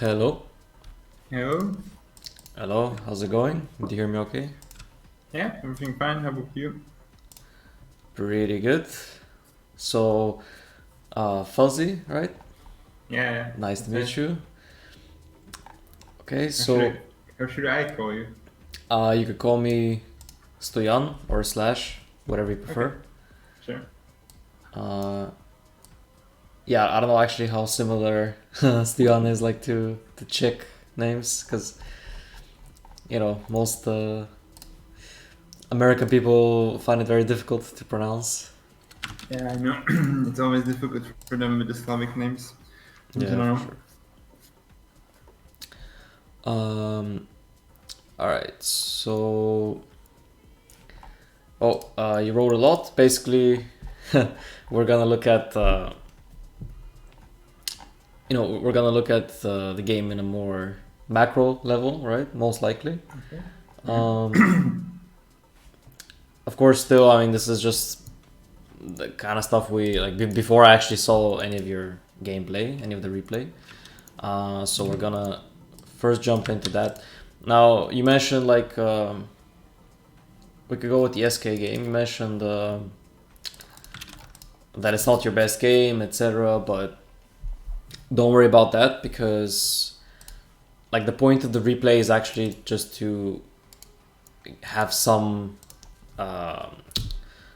Hello. Hello. Hello. How's it going? Do you hear me okay? Yeah, everything fine. How about you? Pretty good. So, Fuzzy, right? Yeah, Nice to that's meet right. you. Okay, How should so I? How should I call you? you could call me Stoyan or Slash, whatever you Okay, prefer. sure. Uh, yeah, I don't know actually how similar Stoyan is like to chick names, because most American people find it very difficult to pronounce. Yeah, I know. It's always difficult for them with the Slavic names in Yeah, for general. sure. Um, all right, so you wrote a lot. Basically, we're gonna look at we're gonna look at the game in a more macro level, right? Most likely. Okay. Yeah. Um, of course, still, I mean, this is just the kind of stuff we like before I actually saw any of your gameplay, any of the replay. So we're gonna first jump into that. Now, you mentioned like we could go with the SK game. You mentioned that it's not your best game, etc. But don't worry about that because like the point of the replay is actually just to have um,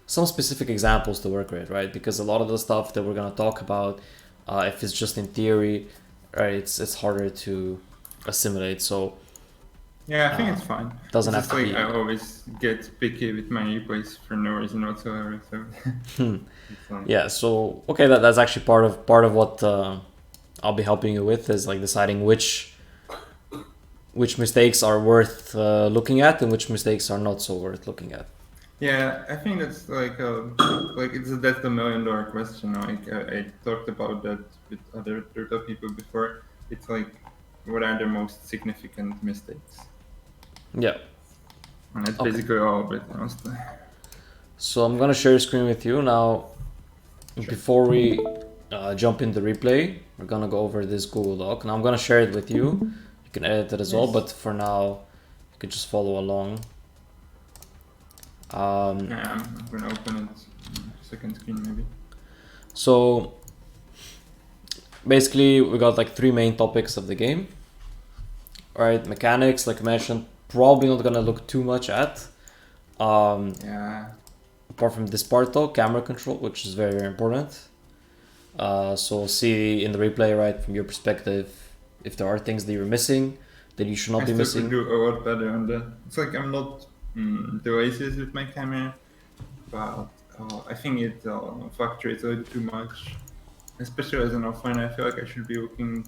some specific examples to work with, right? Because a lot of the stuff that we're gonna talk about, if it's just in theory, right, it's harder to assimilate. So Yeah, I think uh, it's fine. doesn't It's have just to like I be. always get picky with my replays for no reason whatsoever. So it's like Yeah. So okay, that's actually part of what I'll be helping you with is like deciding which mistakes are worth looking at and which mistakes are not so worth looking at. yeah, I think that's like that's the $1 million question. Like I talked about that with other turtle people before. It's like what are the most significant mistakes? Yeah. And that's Okay. basically all of it, honestly. So I'm gonna share a screen with you now. Sure. Before we jump in the replay, we're gonna go over this Google Doc. Now I'm gonna share it with you. You can edit it as well, Yes. but for now, you can just follow along. Um, Yeah, I'm gonna open it second screen maybe. so basically, we got like three main topics of the game. All right, mechanics, like I mentioned, probably not gonna look too much at. Um, Yeah. apart from this part though, camera control, which is very very important. So we'll see in the replay, right, from your perspective, if there are things that you're missing that you should not I be still could missing. do a lot better on that. It's like I'm not the laziest with my camera, but I think it fluctuates a little too much. Especially as an offline, I feel like I should be looking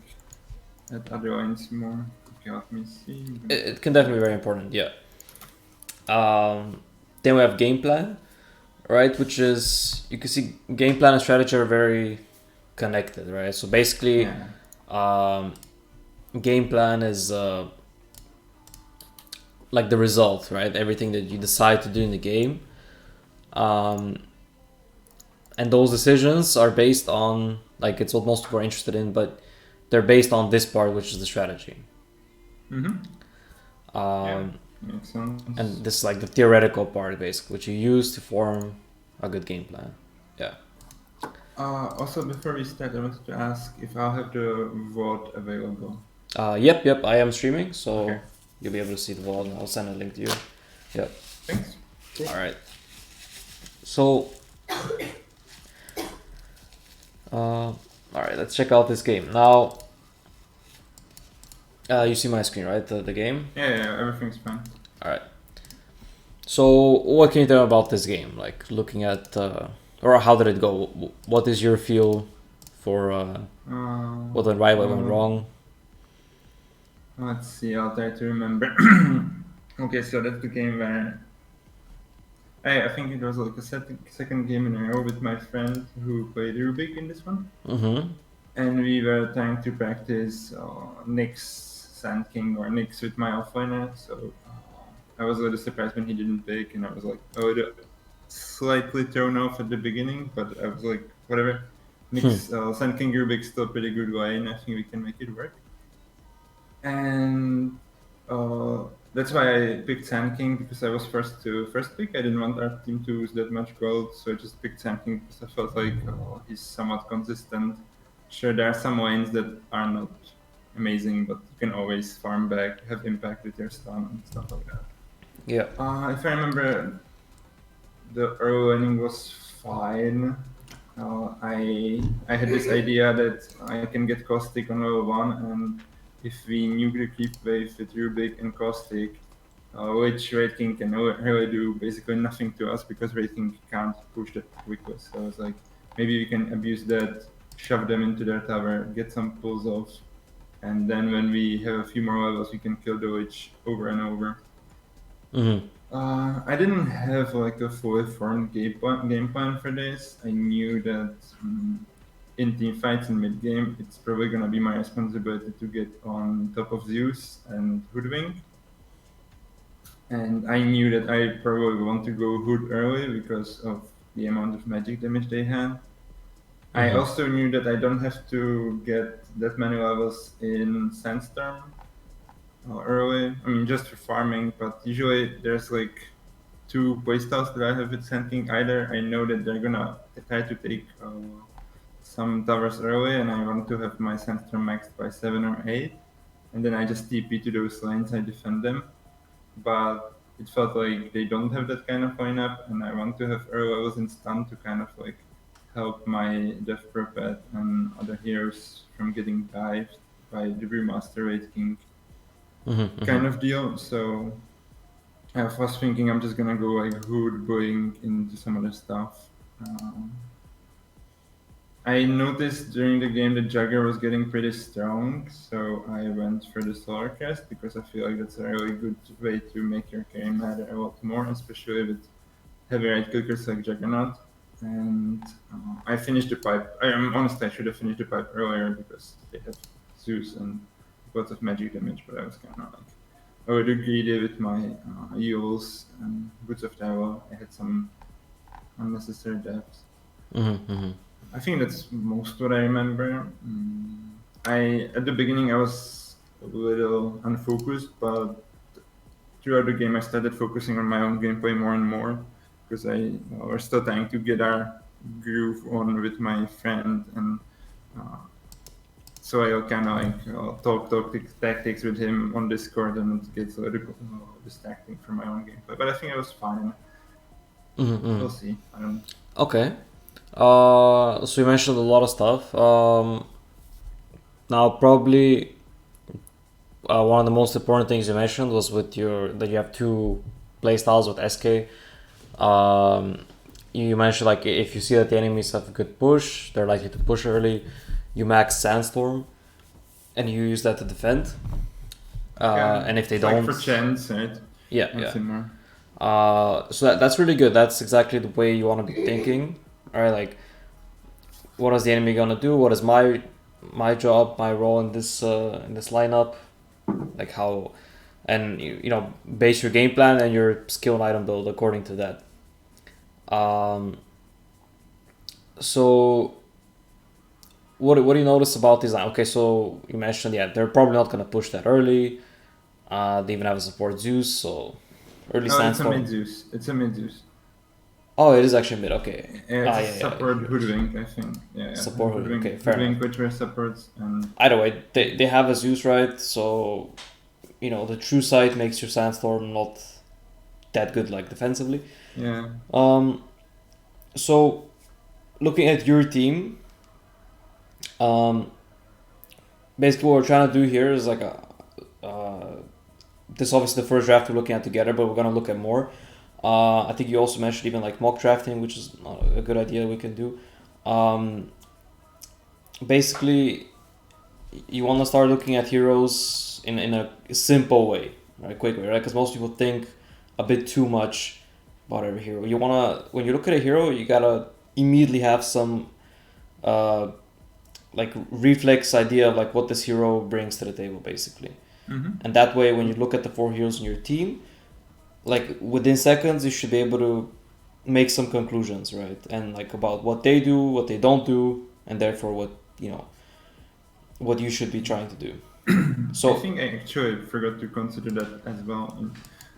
at other lines more. Okay, let me see. I'm gonna It can open definitely be that. very important, yeah. Then we have game plan, right, which is you can see game plan and strategy are very connected, right? So basically, Yeah. um, game plan is like the result, right? Everything that you decide to do in the game, um, and those decisions are based on like it's what most people are interested in, but they're based on this part, which is the strategy. Mm-hmm. Yeah. Um, Makes sense. and this is like the theoretical part, basically, which you use to form a good game plan. Yeah. Also, before we start, I wanted to ask if I'll have the VOD available. Yep. I am streaming, so Okay. you'll be able to see the VOD. I'll send a link to you. Yep. Thanks. All Cool. right. So, all right. Let's check out this game now. You see my screen, right? The game. Yeah, everything's fine. All right. So, what can you tell me about this game? Like looking at, or how did it go? What is your feel for what went right, what went Well, wrong? let's see. I'll try to remember. Okay, so that's the game where I think it was like a second game in a row with my friend who played Rubik in this one, Mm-hmm. and we were trying to practice Nick's Sand King or Nick's with my offliner. So I was a little surprised when he didn't pick, and I was like a little slightly thrown off at the beginning, but I was like, whatever. Nick's Sand King Rubik's still pretty good lane. I think we can make it work. and that's why I picked Sand King, because I was first pick. I didn't want our team to lose that much gold, so I just picked Sand King because I felt like he's somewhat consistent. Sure, there are some lanes that are not amazing, but you can always farm back, have impact with your stun and stuff like that. Yeah. If I remember, the early laning was fine. I had this idea that I can get Caustic on level 1, and if we nuke the creep wave with Rubik and Caustic, which Raid King can really do basically nothing to us because Raid King can't push that quickly. So I was like, maybe we can abuse that, shove them into their tower, get some pulls off, and then when we have a few more levels, we can kill the Lich over and over. Mm-hmm. I didn't have like a fully formed game plan for this. I knew that in team fights in mid game, it's probably gonna be my responsibility to get on top of Zeus and Hoodwink. And I knew that I probably want to go Hood early because of the amount of magic damage they had. I Mm-hmm. also knew that I don't have to get that many levels in Sandstorm early. I mean, just for farming, but usually there's like two playstyles that I have with Sand King. Either I know that they're gonna try to take some towers early, and I want to have my Sandstorm maxed by 7 or 8, and then I just TP to those lanes, I defend them. But it felt like they don't have that kind of lineup, and I want to have early levels in stun to kind of like help my Death Prophet and other heroes from getting dived by the Brewmaster Raid King Mm-hmm. kind Mm-hmm. of deal. So I was thinking I'm just gonna go like Hood going into some other stuff. Um, I noticed during the game that Jugger was getting pretty strong, so I went for the Solar Crest because I feel like that's a really good way to make your carry matter a lot more, especially with heavy right clickers like Juggernaut. And I finished the pipe. I am honestly I should have finished the pipe earlier because they have Zeus and lots of magic damage, but I was kind of like a little greedy with my Eels and Boots of Tower. I had some unnecessary deaths. Mm-hmm. Mm-hmm. I think that's most what I remember. I at the beginning I was a little unfocused, but throughout the game I started focusing on my own gameplay more and more because we're still trying to get our groove on with my friend, and uh, so I kind of like talk tactics with him on Discord, and it gets a little distracting from my own gameplay. But I think it was fine. Mm-hmm. Mm-hmm. We'll see. I don't. Okay. So you mentioned a lot of stuff. Now probably one of the most important things you mentioned was with your that you have two playstyles with SK. You mentioned like if you see that the enemies have a good push, they're likely to push early. You max Sandstorm, and you use that to defend. Yeah, And if they it's don't, like for chance, right? yeah, Or yeah. similar. So that's really good. That's exactly the way you want to be thinking. All right, like what is the enemy gonna do? What is my job, my role in this lineup? Like how, and you know, base your game plan and your skill and item build according to that. Um, so what do you notice about this line? Okay, so you mentioned they're probably not gonna push that early. They even have a support Zeus, so early Oh, it's a Sandstorm. mid Zeus. It's a mid Zeus. Oh, it is actually mid. Okay. It's a Yeah. support Hoodwink, I think. Yeah. Support hood. Hoodwink, Okay, fair enough. which were supports, and Either way, they have a Zeus, right? So, you know, the true sight makes your Sandstorm not that good, like defensively. yeah. So looking at your team, um, basically what we're trying to do here is like this is obviously the first draft we're looking at together, but we're gonna look at more. I think you also mentioned even like mock drafting, which is a good idea we can do. Basically, you want to start looking at heroes in a simple way, right? Quick way, right? Because most people think a bit too much about every hero. You wanna when you look at a hero, you gotta immediately have some like reflex idea of like what this hero brings to the table, basically. Mm-hmm. And that way, when you look at the four heroes in your team, like within seconds, you should be able to make some conclusions, right? And like about what they do, what they don't do, and therefore what you know, what you should be trying to do. I So think I actually forgot to consider that as well.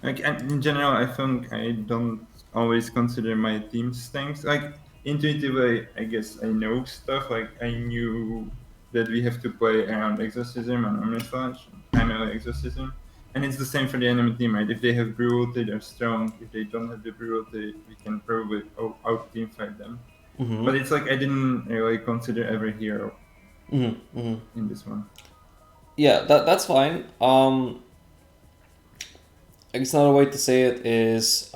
Like and in general, I think I don't always consider my team's strengths. Like intuitively, I guess I know stuff. Like I knew that we have to play around exorcism and omnisludge, primarily exorcism. And it's the same for the enemy team, right? If they have brutality, they're strong. If they don't have the brutality, we can probably out team fight them. mhm, But it's like I didn't really consider every hero mhm, mhm. in this one. Yeah, that's fine. I guess another way to say it is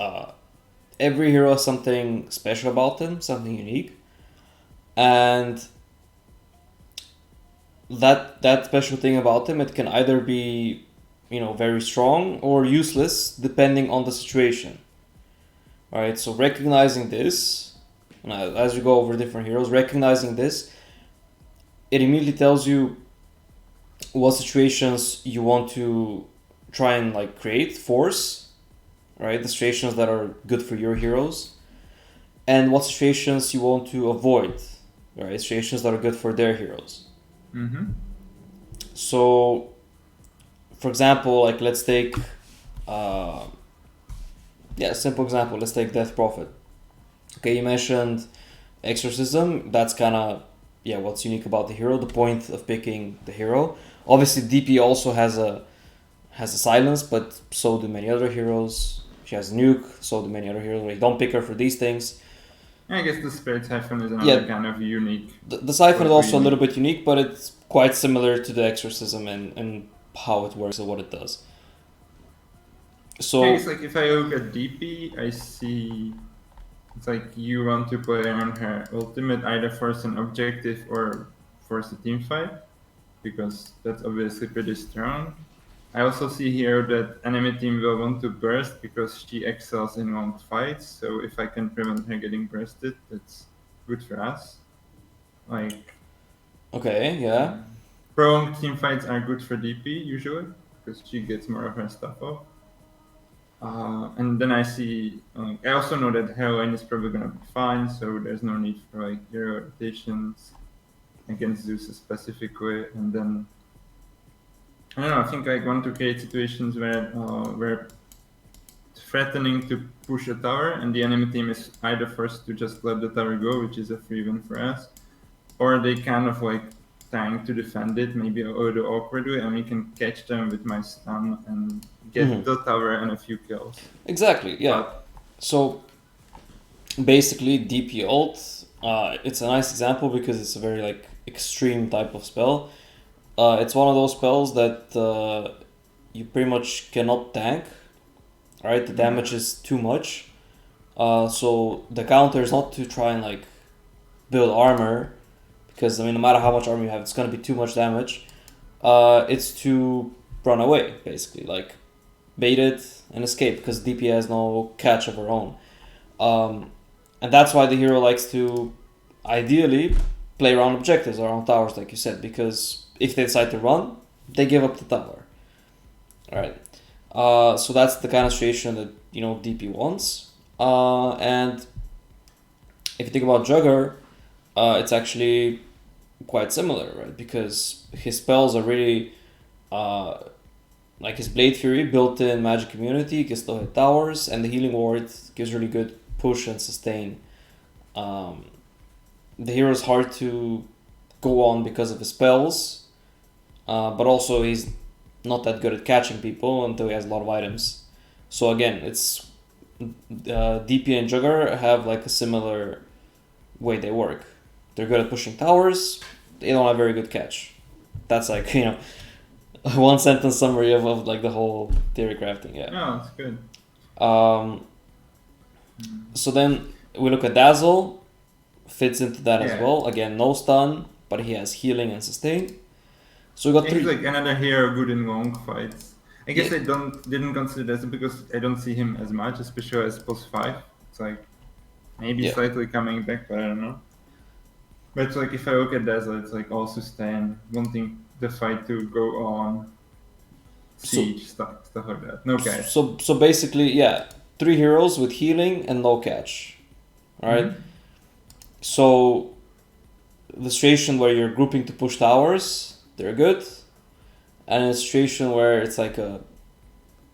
every hero has something special about them, something unique, and that special thing about them, it can either be, very strong or useless depending on the situation. All right, so recognizing this, as you go over different heroes, recognizing this, it immediately tells you what situations you want to try and like create, force, right? The situations that are good for your heroes, and what situations you want to avoid, right? Situations that are good for their heroes. Mm-hmm. So, for example, like let's take, uh, simple example. Let's take Death Prophet. Okay, you mentioned Exorcism. That's kind of what's unique about the hero. The point of picking the hero. Obviously, DP also has a silence, but so do many other heroes. She has nuke, so do many other heroes. Like, don't pick her for these things. I guess the Spirit Siphon is another Yeah, kind of unique. the Siphon is Quite also a little unique. bit unique, but it's quite similar to the Exorcism and how it works and what it does. I guess So, like if I look at DP, I see it's like you want to play on her ultimate either force an objective or force a team fight because that's obviously pretty strong. I also see here that enemy team will want to burst because she excels in long fights. So if I can prevent her getting bursted, that's good for us. Like okay, yeah. prolonged team fights are good for DP usually because she gets more of her stuff off. And then I see, I also know that heroine is probably going to be fine, so there's no need for like hero rotations against Zeus specifically. And then, I don't know, I think I want to create situations where we're threatening to push a tower, and the enemy team is either forced to just let the tower go, which is a free win for us, or they kind of like trying to defend it, maybe a little awkward way, and we can catch them with my stun and get the tower and a few kills. Exactly, yeah. But So, basically, DP ult, it's a nice example because it's a very like extreme type of spell. It's one of those spells that you pretty much cannot tank. Right, the damage is too much. So the counter is not to try and like build armor, because I mean no matter how much armor you have, it's gonna be too much damage. It's to run away basically, like bait it and escape because DP has no catch of her own. And that's why the hero likes to ideally play around objectives, around towers, like you said, because if they decide to run, they give up the tower. Alright. So that's the kind of situation that DP wants. And if you think about Jugger, it's actually quite similar, right? Because his spells are really like his Blade Fury, built-in magic immunity, can still hit towers, and the Healing Ward gives really good push and sustain. The hero is hard to go on because of his spells, but also he's not that good at catching people until he has a lot of items. So again, it's DP and Jugger have like a similar way they work. They're good at pushing towers. They don't have very good catch. That's like one sentence summary of like the whole theory crafting. Yeah. no, it's good. So then we look at Dazzle. Fits into that as Yeah. well. Again, no stun, but he has healing and sustain. So we got He's three. like another hero good in long fights. I guess Yeah. I didn't consider that because I don't see him as much, especially as post 5. It's like maybe Yeah. slightly coming back, but I don't know. But it's like if I look at Dazzle, it's like all sustain, wanting the fight to go on, So siege, stuff like that. No catch. so basically, yeah, three heroes with healing and no catch. Alright? Mhm. So the situation where you're grouping to push towers, they're good. and in a situation where it's like a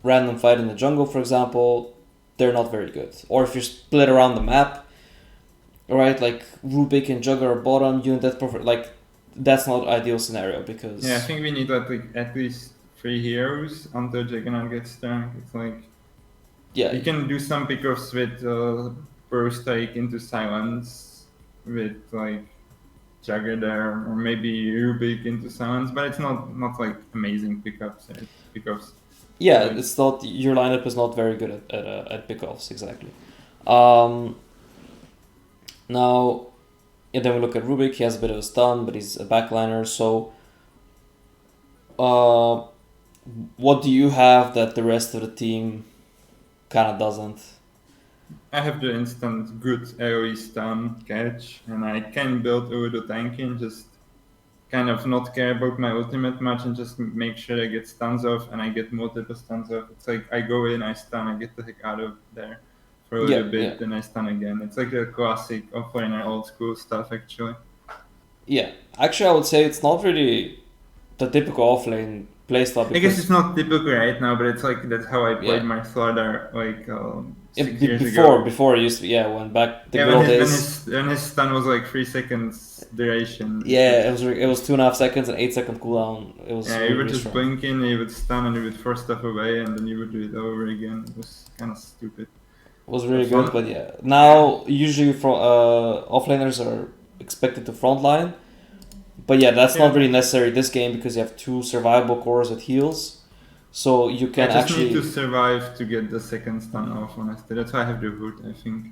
random fight in the jungle, for example, they're not very good. Or if you're split around the map, right, like Rubik and Jugger are bottom, you and that like that's not ideal scenario because Yeah, I think we need like at least 3 heroes until Juggernaut gets strong. It's like yeah, you can do some pickoffs with burst strike into silence with like Jagger there, or maybe Rubik into silence, but it's not like amazing pickups. Pickups. yeah, Like, it's not your lineup is not very good at pickoffs exactly. Um, Now, and then we look at Rubik. He has a bit of a stun, but he's a backliner. So, uh, what do you have that the rest of the team kind of doesn't? I have the instant good AoE stun catch, and I can build over the tank and just kind of not care about my ultimate much and just make sure I get stuns off and I get multiple stuns off. It's like I go in, I stun, I get the heck out of there for a Yeah, little yeah, bit, then I stun again. It's like the classic offlaner old school stuff actually. yeah. Actually, I would say it's not really the typical offlane playstyle I guess because it's not typical right now, but it's like that's how I played yeah, my Slardar like 6 years before ago. before it used to be, yeah, when back the Yeah, good old days. when his stun was like 3 seconds duration. Yeah, it was 2.5 seconds and 8 second cooldown. It was Yeah, really, you would really just strong. blink in, you would stun, and you would force stuff away, and then you would do it over again. It was kind of stupid. It was But really good, fun. but yeah. Yeah. Now usually from offlaners are expected to frontline. But yeah, that's not Yeah. really necessary this game because you have two survivable cores with heals. So you I can just need to actually, survive to get the second stun off, honestly. That's why I have the hood, I think.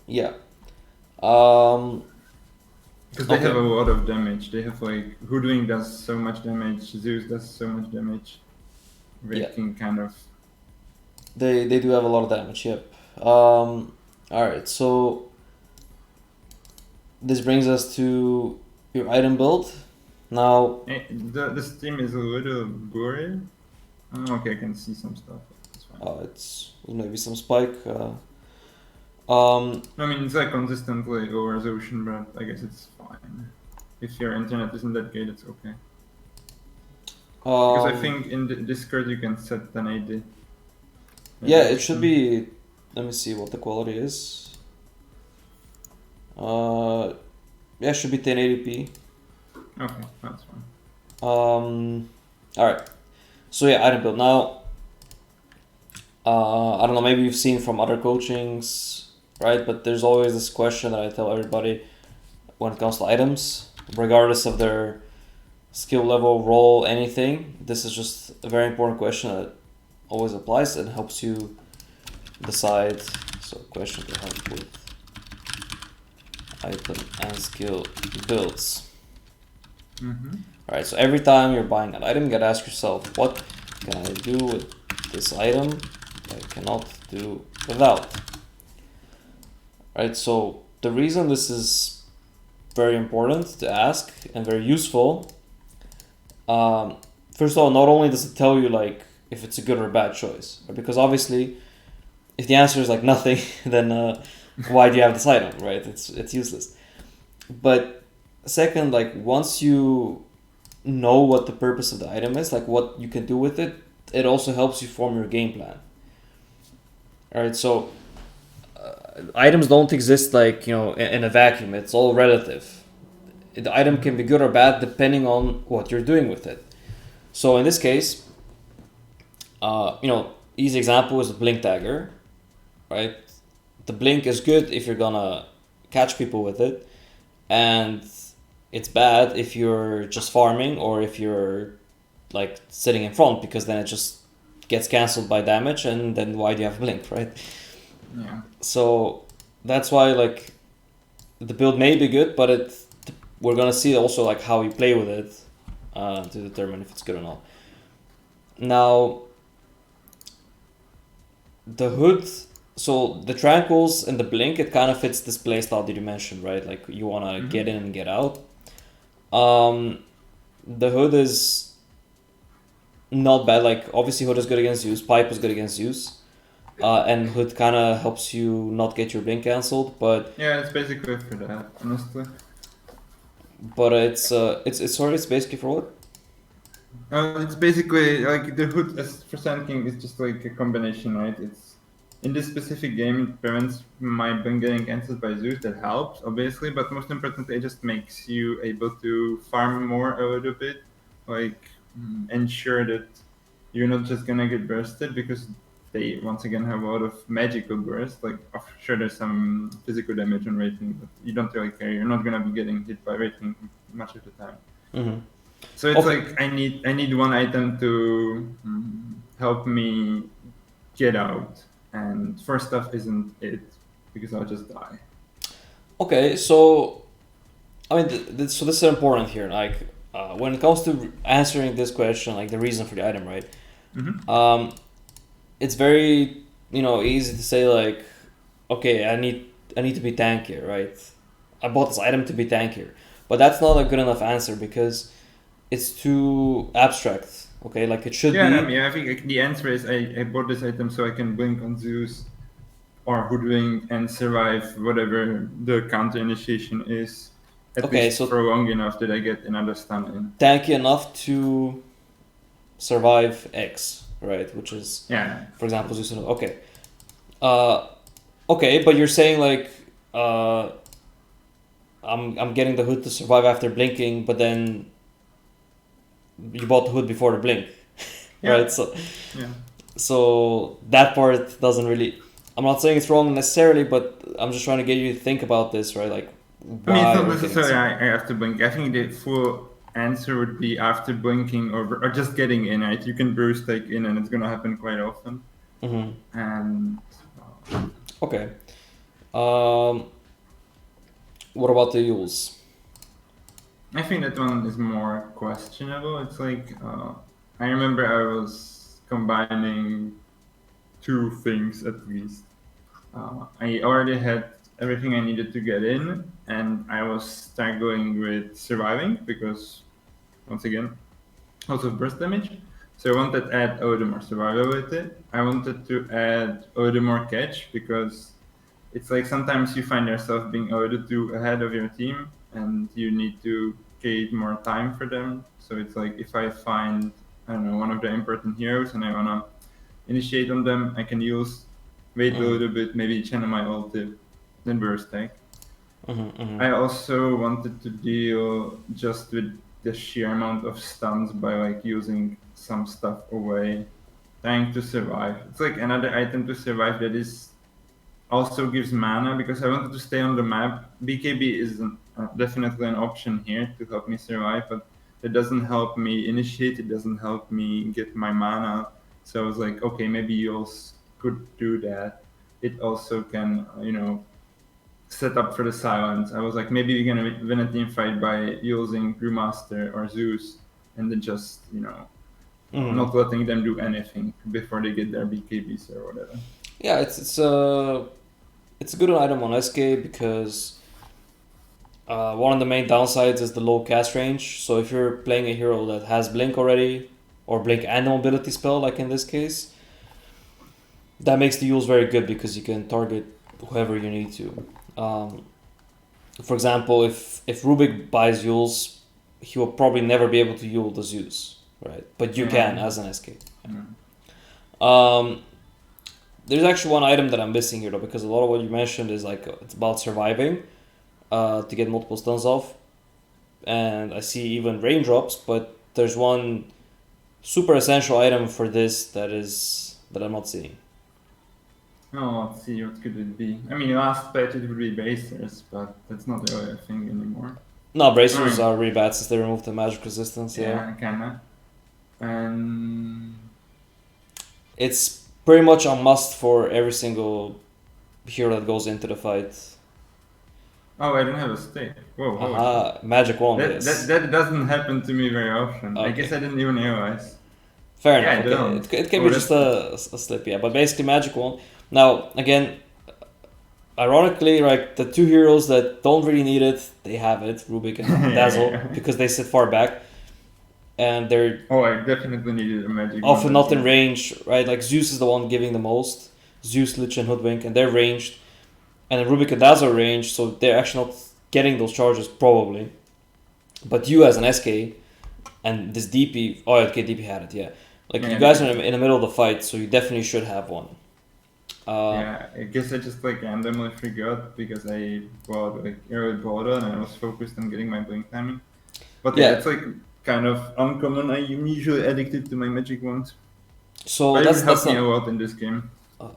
yeah. Um, Because they have a okay. lot of damage. They have like Hoodwink does so much damage, Zeus does so much damage. Yeah, Wrecking kind of. they do have a lot of damage, yep. Alright, so this brings us to your item build. Now, The stream is a little blurry. Oh, okay, I can see some stuff. That's fine. it's maybe some spike. I mean, it's like consistently low resolution, but I guess it's fine. If your internet isn't that great, it's okay. Because I think in the Discord you can set 1080. yeah, it should be. Let me see what the quality is. Yeah, it should be 1080p. Okay, that's fine. All right. So yeah, item build now. I don't know. Maybe you've seen from other coachings, right? But there's always this question that I tell everybody when it comes to items, regardless of their skill level, role, anything. This is just a very important question that always applies and helps you decide. So, question to help with item and skill builds. Mm-hmm. Alright, so every time you're buying an item, you gotta ask yourself, what can I do with this item that I cannot do without? Right, so the reason this is very important to ask and very useful, first of all, not only does it tell you like if it's a good or bad choice, right? Because obviously, if the answer is like nothing, then why do you have this item, right? It's useless. But second, like once you know what the purpose of the item is, like what you can do with it, it also helps you form your game plan. Alright, so items don't exist like, in a vacuum. It's all relative. The item can be good or bad depending on what you're doing with it. So in this case, easy example is the blink dagger, right? The blink is good if you're gonna catch people with it, and it's bad if you're just farming or if you're like sitting in front, because then it just gets cancelled by damage, and then why do you have blink, right? Yeah. So that's why like the build may be good, but we're gonna see also like how you play with it to determine if it's good or not. Now the hood, so the tranquils and the blink, it kind of fits this playstyle that you mentioned, right? Like you wanna get in and get out. The hood is not bad. Like obviously hood is good against Zeus, pipe is good against Zeus, and hood kind of helps you not get your blink cancelled. But Yeah, it's basically for that, honestly. it's basically for what? It's basically like the hood as for Sand King is just like a combination, right? It's in this specific game it prevents my Ben getting answered by Zeus. That helps, obviously, but most importantly, it just makes you able to farm more a little bit, like ensure that you're not just gonna get bursted because they once again have a lot of magical burst. Like, sure, there's some physical damage on rating, but you don't really care. You're not gonna be getting hit by rating much of the time. Mm-hmm. So it's Okay. like I need one item to help me get out, and first stuff isn't it because I'll just die. Okay, so I mean, so this is important here. Like, when it comes to answering this question, like the reason for the item, right? Mm-hmm. It's very easy to say like, okay, I need to be tankier, right? I bought this item to be tankier, but that's not a good enough answer because it's too abstract. Okay, like it should Yeah, be. I think like, the answer is I bought this item so I can blink on Zeus or Hoodwink and survive whatever the counter initiation is, at Okay, least so for long enough that I get another stun in. tanky enough to survive X, right? Which is, Yeah. for example, Zeus. Okay, uh, okay, but you're saying like, uh, I'm getting the hood to survive after blinking, but then you bought the hood before the blink, right? Yeah. So Yeah. so that part doesn't really. I'm not saying it's wrong necessarily, but I'm just trying to get you to think about this, right? Like I mean, it's why not we're getting necessarily this. I have to blink. I think the full answer would be after blinking or just getting in, right? You can burst like in, and it's gonna happen quite often. Mm-hmm. And Okay. Um, what about the Yules? I think that one is more questionable. It's like I remember I was combining two things at least. I already had everything I needed to get in, and I was struggling with surviving because once again also burst damage. So I wanted to add Odemore Survival with it. I wanted to add Odemore Catch because it's like sometimes you find yourself being ordered to ahead of your team and you need to create more time for them. So it's like if I find, I don't know, one of the important heroes and I wanna initiate on them, I can use wait a Mm-hmm. little bit, maybe channel my ulti, then burst tag. Mm-hmm. Mm-hmm. I also wanted to deal just with the sheer amount of stuns by like using some stuff away, trying to survive. It's like another item to survive that is also gives mana because I wanted to stay on the map. BKB is definitely an option here to help me survive, but it doesn't help me initiate. It doesn't help me get my mana. So I was like, okay, maybe Yules could do that. It also can, set up for the silence. I was like, maybe we're gonna win a team fight by using Brewmaster or Zeus, and then just Mm-hmm. not letting them do anything before they get their BKBs or whatever. Yeah, it's a good item on SK because one of the main downsides is the low cast range. So if you're playing a hero that has blink already, or blink and a mobility spell, like in this case, that makes the Yules very good because you can target whoever you need to. Um, for example, if Rubik buys Yules, he will probably never be able to Yule the Zeus, right? But you can Yeah. as an SK. Yeah. Um, there's actually one item that I'm missing here though, because a lot of what you mentioned is like it's about surviving, to get multiple stuns off, and I see even raindrops. But there's one super essential item for this that I'm not seeing. Oh, let's see, what could it be? I mean, last patch it would be Basers, but that's not really a thing anymore. No, I bracers mean, are really bad since they removed the magic resistance. Yeah, yeah, kinda. And it's pretty much a must for every single hero that goes into the fight. oh, I don't have a stick. Whoa, holy shit. Aha, magic wand. That Yes. that doesn't happen to me very often. I guess Okay. I didn't even realize. Fair Yeah, enough. I Okay, don't. it can Oh, be just that's good. a slip, yeah. But basically, magic wand. Now, again, ironically, like the two heroes that don't really need it, they have it, Rubik and Dazzle, Yeah. because they sit far back, and they're Oh, I definitely needed a magic wand often at not in the end. range, right? Like Zeus is the one giving the most. Zeus, Lich, and Hoodwink, and they're ranged, and then Rubik and Dazzle are ranged, so they're actually not getting those charges probably. But you as an SK and this DP. Oh, okay, DP had it. Yeah, like Yeah, you guys are in the middle of the fight, so you definitely should have one. Yeah, I guess I just like randomly forgot because I bought like early border and I was focused on getting my blink timing. But yeah, Yeah. it's like kind of uncommon. I am usually addicted to my magic wand, So but it that's helped me a not lot in this game.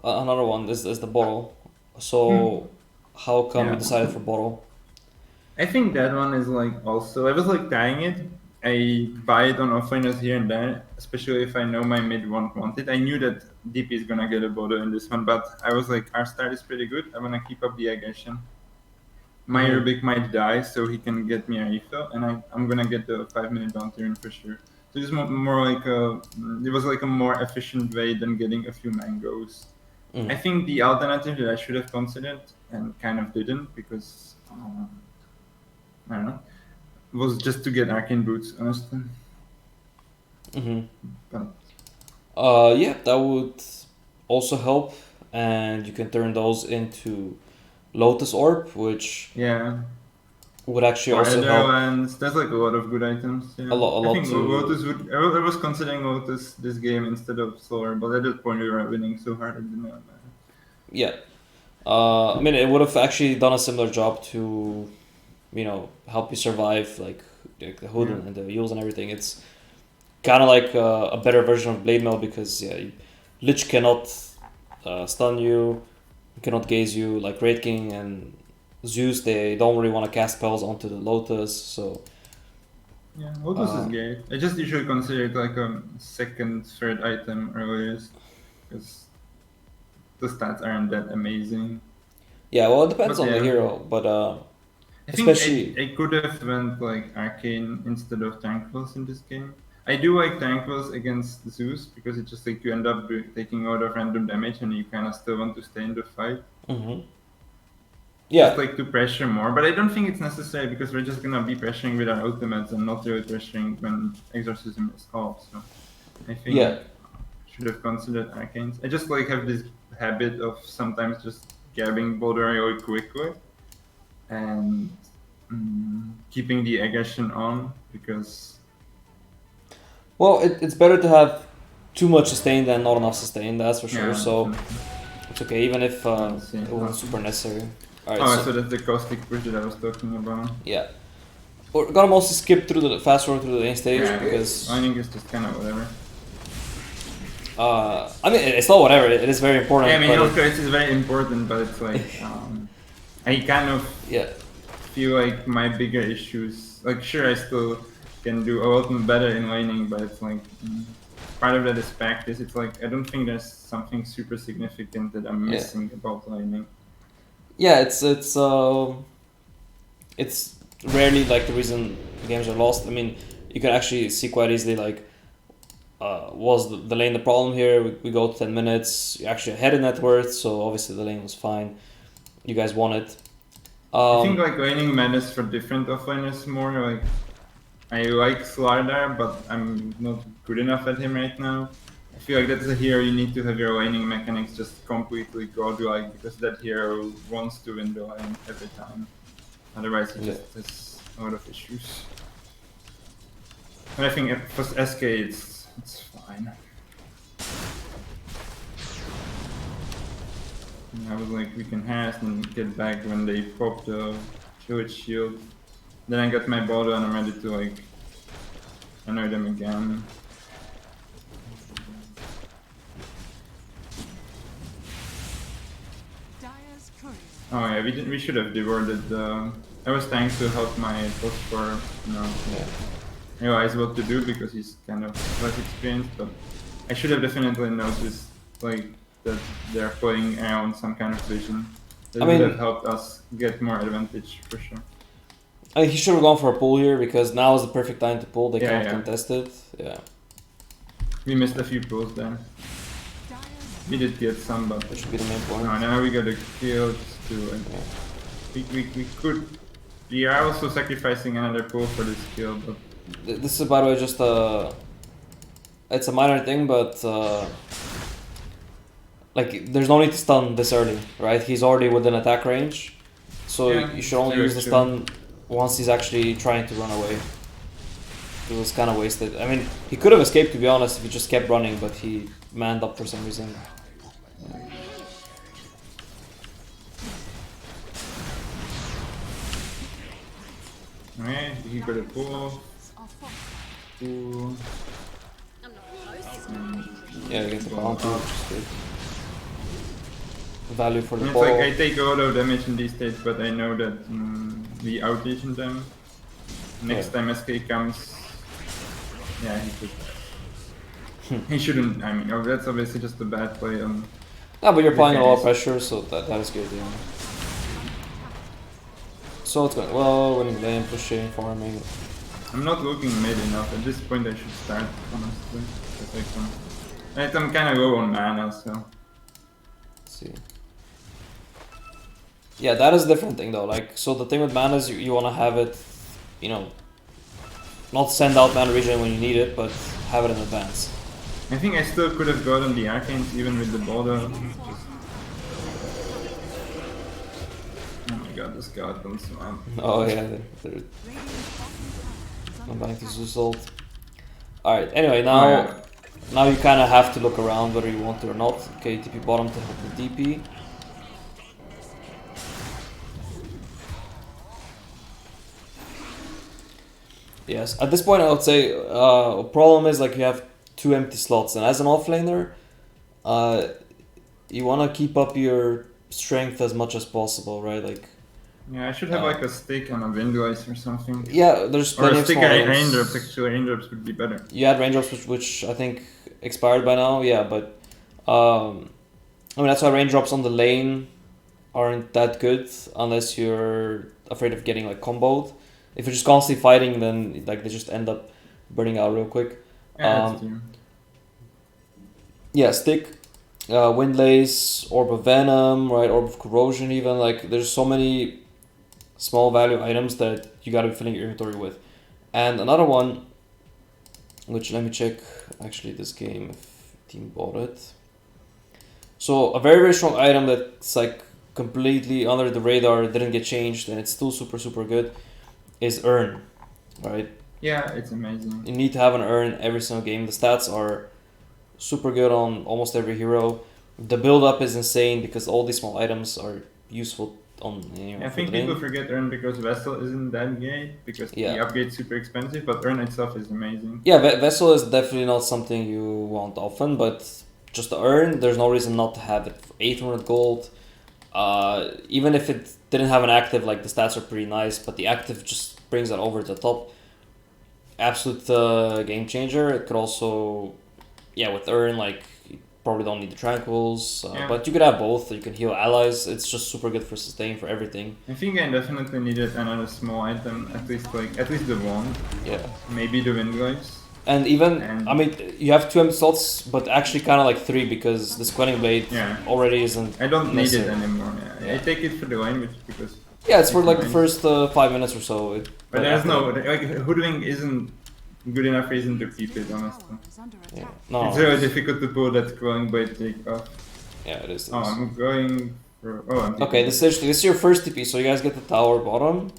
another one. Is the bottle. Hmm. So how come you Yeah, decided for bottle? I think that one is like also. I was like trying it. I buy it on offliners here and there, especially if I know my mid won't want it. I knew that DP is gonna get a border in this one, but I was like, our start is pretty good. I wanna keep up the aggression. My Mm-hmm. Rubik might die, so he can get me a refill, and I'm gonna get the 5 minute bounty rune for sure. So it's more like it was like a more efficient way than getting a few mangoes. I Mm. think the alternative that I should have considered and kind of didn't because I don't know was just to get arcane boots, honestly. Mm-hmm. But Yeah, that would also help, and you can turn those into Lotus Orb, which yeah, would actually or also help Netherlands, there's like a lot of good items. a Yeah, lot, a I lot think to Lotus would. I was considering Lotus this game instead of Solar, but at that point we were winning so hard it didn't matter. yeah. I mean, it would have actually done a similar job to, help you survive like the hood Yeah. and the heals and everything. It's kind of like a better version of Blade Mail because Lich cannot stun you, cannot gaze you like Wraith King and Zeus. They don't really want to cast spells onto the Lotus, so Yeah, Lotus is uh, great. I just usually consider it like a second, third item earliest because the stats aren't that amazing. yeah. Well, it depends But on the yeah, hero, but I think especially I could have went like Arcane instead of Tranquils in this game. I do like Tranquils against Zeus because it's just like you end up taking out of random damage and you kind of still want to stay in the fight. mhm. Just Yeah, like to pressure more, but I don't think it's necessary because we're just gonna be pressuring with our ultimates and not really pressuring when Exorcism is called. So I yeah. think should have considered arcanes. I just like have this habit of sometimes just grabbing border really quickly and keeping the aggression on because Well, it's better to have too much sustain than not enough sustain. That's for sure. yeah, So definitely. it's okay, even if Let's see. it wasn't super necessary. All right, Oh, so so that's the caustic push that I was talking about. yeah, we're gonna mostly skip through the fast forward through the main stage Yeah, because mining is just kind of whatever. I mean it's not whatever. It is very important. Yeah, I mean, but health crisis is very important, but it's like I kind of yeah, feel like my bigger issues. Like, sure, I still can do a lot better in laning, but it's like part of that is practice. It's like I don't think there's something super significant that I'm yeah, missing about laning. yeah. It's rarely like the reason games are lost. I mean, you can actually see quite easily like. Was the lane the problem here? We go to 10 minutes. You actually had a net worth, so obviously the lane was fine. You guys won it. I think like laning matters for different offliners more. Like I like Slardar, but I'm not good enough at him right now. I feel like that's a hero you need to have your laning mechanics just completely godlike because that hero wants to win the lane every time. Otherwise, he Yeah. just has a lot of issues. And I think for SK, it's fine. And I was like, we can harass and get back when they pop the Village Shield. Then I got my border and I'm ready to like annoy them again. Oh yeah, we should have diverted the. I was trying to help my boss for Yeah. realize what to do because he's kind of less experienced, but I should have definitely noticed like that they're playing around some kind of vision. That I would mean- have helped us get more advantage for sure. He should have gone for a pull here because now is the perfect time to pull. They Yeah, cannot yeah. contest it. Yeah, We missed a few pulls there. We did get some, but that should be the main point. now we got a kill to like, we could. We are also sacrificing another pull for this kill, but This is by the way just it's a minor thing, but like there's no need to stun this early, right? He's already within attack range, so Yeah, you should only true, use the true. stun once he's actually trying to run away. It was kind of wasted. I mean, he could have escaped, to be honest, if he just kept running, but he manned up for some reason. Alright, he got a pull. Ooh. Yeah, against the bounty, which is good. Value for the It's ball. like I take a lot of damage in these states, but I know that we out-vision them. Next time SK comes, yeah, he could. He shouldn't. I mean, that's obviously just a bad play on. Yeah, but you're applying a lot of Yes. pressure, so that is good, yeah. So it's going well, winning lane, pushing, farming. I'm not looking mid enough. At this point, I should start, honestly. I'm kind of low on mana, so. Let's see. Yeah, that is a different thing though. Like, so the thing with mana is you want to have it, you know, not send out mana regen when you need it, but have it in advance. I think I still could have gotten the arcanes even with the border. Oh my god, this god don't swamp. Oh yeah, they're I'm back to Zeus ult. Alright, anyway, now Oh, yeah. now you kind of have to look around whether you want to or not. Okay, TP bottom to help the DP. Yes, at this point I would say a problem is like you have 2 empty slots, and as an offlaner, you want to keep up your strength as much as possible, right? Like, Yeah, I should have like a stick and a windlace or something. yeah, there's Or plenty a of stick small and items. raindrops, actually. Raindrops would be better. You had raindrops, which I think expired by now. Yeah, but I mean that's why raindrops on the lane aren't that good unless you're afraid of getting like comboed. If you're just constantly fighting, then like they just end up burning out real quick. Yeah, that's true. Yeah, stick, windlace, orb of venom, right? Orb of corrosion, even like there's so many small value items that you gotta be filling your inventory with. And another one, which let me check actually this game if team bought it. So a very strong item that's like completely under the radar, didn't get changed, and it's still super good, is Urn, right? Yeah, it's amazing. You need to have an Urn every single game. The stats are super good on almost every hero. The build up is insane because all these small items are useful on. You know, I think people forget Earn because Vessel isn't that great because Yeah. the upgrade's super expensive, but Earn itself is amazing. Yeah, Vessel is definitely not something you want often, but just to earn, there's no reason not to have it. For 800 gold, even if it didn't have an active, like the stats are pretty nice, but the active just brings that over the top. Absolute game changer. It could also, yeah, with earn, like you probably don't need the tranquils, Yeah. but you could have both. You can heal allies. It's just super good for sustain for everything. I think I definitely needed another small item, at least the one, Yeah. maybe the windlace. And even, And- I mean, you have 2 empty slots, but actually kind of like 3 because this Quelling Blade Yeah. already isn't. I don't need it necessary. anymore. Yeah. I Yeah. take it for the lane, because. Yeah, it's for like the fine. first 5 minutes or so. But there's after no that- like hoodwink isn't good enough reason to keep it, honestly. Yeah. No, It's really difficult to pull that glowing blade take off. Yeah, it is. Oh, I'm going for. Oh, I'm Okay, this is your first TP, so you guys get the tower bottom.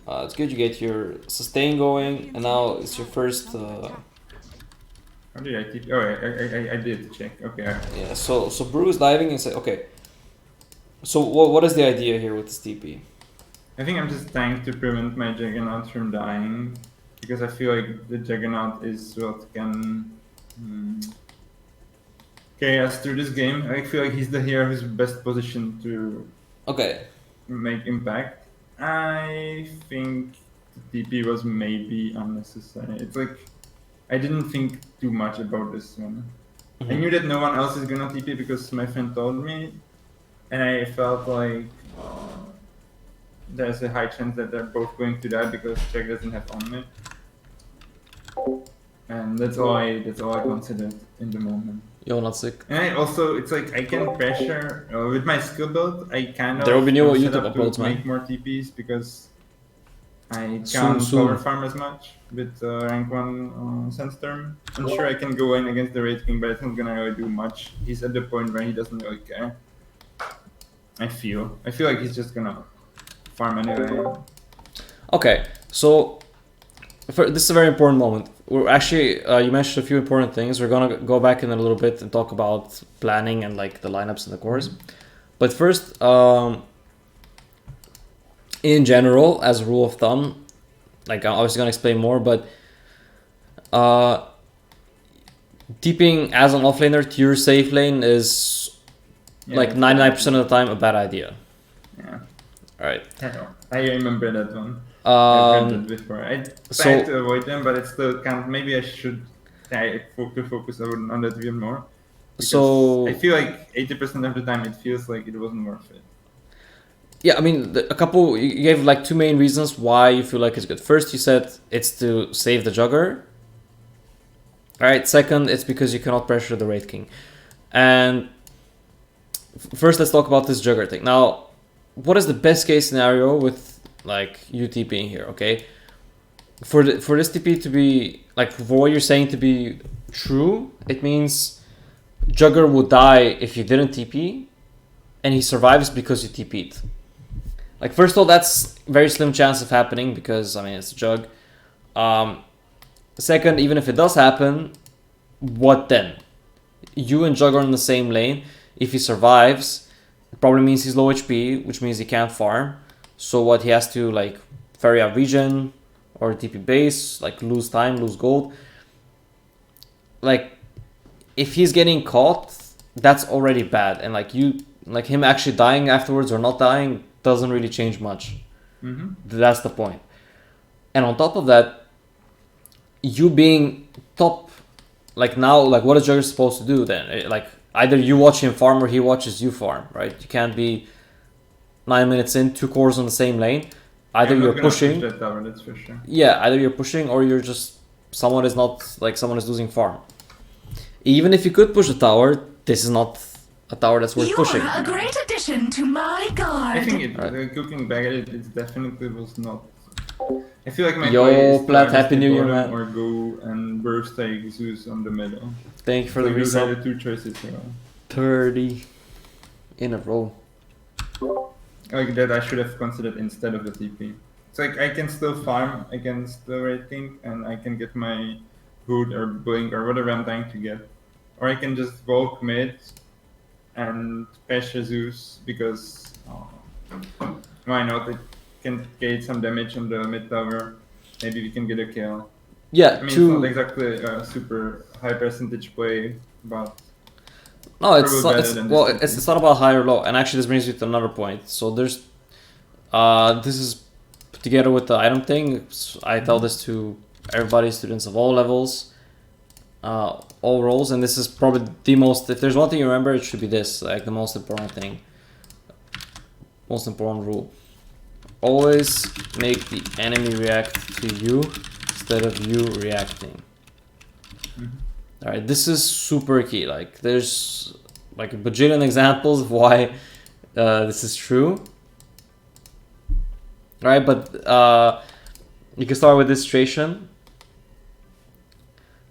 It's good you get your sustain going, and now it's your first. How did I TP? Oh, I did check. Okay. Yeah, so Brew is diving and say, okay. So what is the idea here with this TP? I think I'm just trying to prevent my Juggernaut from dying, because I feel like the Juggernaut is what can carry us through this game. I feel like he's the hero who's best positioned to Okay, make impact. I think the TP was maybe unnecessary. It's like I didn't think too much about this one. I knew that no one else is gonna TP because my friend told me, and I felt like there's a high chance that they're both going to die because Jack doesn't have on and that's all I considered in the moment. you're not sick. And I also, it's like I can pressure with my skill build. I kind of There will be new am set YouTube up to uploads, man. make more TPs because I Soon, can't power farm as much with rank 1 Sandstorm. I'm sure I can go in against the Wraith King, but it's not gonna really do much. He's at the point where he doesn't really care. I feel like he's just gonna farm anyway. Okay, so this is a very important moment. We're actually, you mentioned a few important things. We're gonna go back in a little bit and talk about planning and like the lineups and the cores. But first, in general, as a rule of thumb, like I'm obviously gonna explain more, but TPing as an offlaner to your safe lane is like 99% of the time a bad idea. Yeah. Alright. I remember that one. I've read that before. I so- tried to avoid them, but it still can't. Maybe I should try to focus on that even more. Because So- I feel like 80% of the time it feels like it wasn't worth it. Yeah, I mean, you gave like two main reasons why you feel like it's good. First, you said it's to save the jugger. Alright, second, it's because you cannot pressure the Wraith King. And first, let's talk about this jugger thing. Now, what is the best case scenario with like UTP in here, okay? For this TP to be, like, for what you're saying to be true, it means jugger would die if you didn't TP, and he survives because you TP'd. Like, first of all, that's very slim chance of happening because, I mean, it's a jug. Second, even if it does happen, what then? You and Jug are in the same lane. If he survives, it probably means he's low HP, which means he can't farm. So what, he has to like ferry out regen or TP base, like lose time, lose gold. Like, if he's getting caught, that's already bad. And like him actually dying afterwards or not dying doesn't really change much. Mm-hmm. That's the point. And on top of that, you being top, like now, like what is Jugger supposed to do then? Like either you watch him farm or he watches you farm, right? You can't be 9 minutes in, 2 cores on the same lane. Either I'm not you're gonna pushing, push that tower, that's for sure. yeah, either you're pushing or you're just, someone is losing farm. Even if you could push a tower, this is not a tower that's worth pushing. You're a great addition to my guard. I think Right. looking back at it, it definitely was not. I feel like my Yo, play is to Plat, either Happy stay New Year, bottom man. or go and burst take Zeus on the middle. Thank you for the Like, those are resub. the two choices here. 30 in a row. Like that I should have considered instead of the TP. It's like I can still farm against the rating and I can get my hood or blink or whatever I'm trying to get. Or I can just walk mid and pressure Zeus because why not? It can get some damage on the mid tower. Maybe we can get a kill. Yeah, I mean, it's not exactly a super high percentage play, but No, it's Probably not, better it's, than well, this it's not about high or low. And actually, this brings me to another point. So there's, this is put together with the item thing. I tell this to everybody, students of all levels, all roles, and this is probably the most. If there's one thing you remember, it should be this, like the most important thing, most important rule. Always make the enemy react to you instead of you reacting. All right, this is super key. Like, there's like a bajillion examples of why this is true. All right, but you can start with this situation.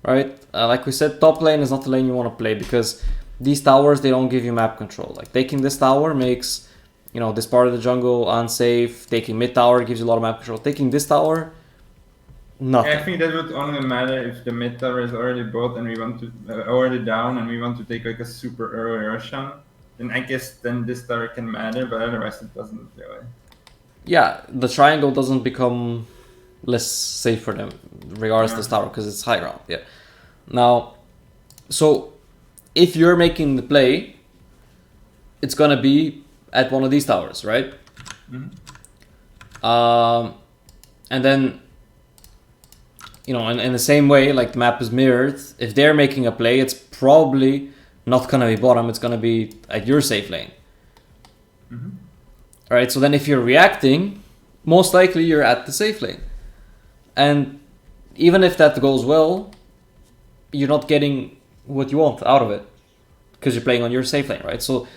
All right, like we said, top lane is not the lane you want to play because these towers, they don't give you map control. Like, taking this tower makes, you know, this part of the jungle unsafe. Taking mid tower gives you a lot of map control. Taking this tower, nothing. I think that would only matter if the mid tower is already bought and we want to already down and we want to take like a super early Russian. Then I guess then this tower can matter, but otherwise it doesn't really. Yeah, the triangle doesn't become less safe for them, regardless of this tower, because it's high ground. Yeah. Now, so if you're making the play, it's gonna be at one of these towers, right? And then, you know, in the same way, like the map is mirrored. If they're making a play, it's probably not gonna be bottom. It's gonna be at your safe lane. All right. So then, if you're reacting, most likely you're at the safe lane, and even if that goes well, you're not getting what you want out of it because you're playing on your safe lane, right? So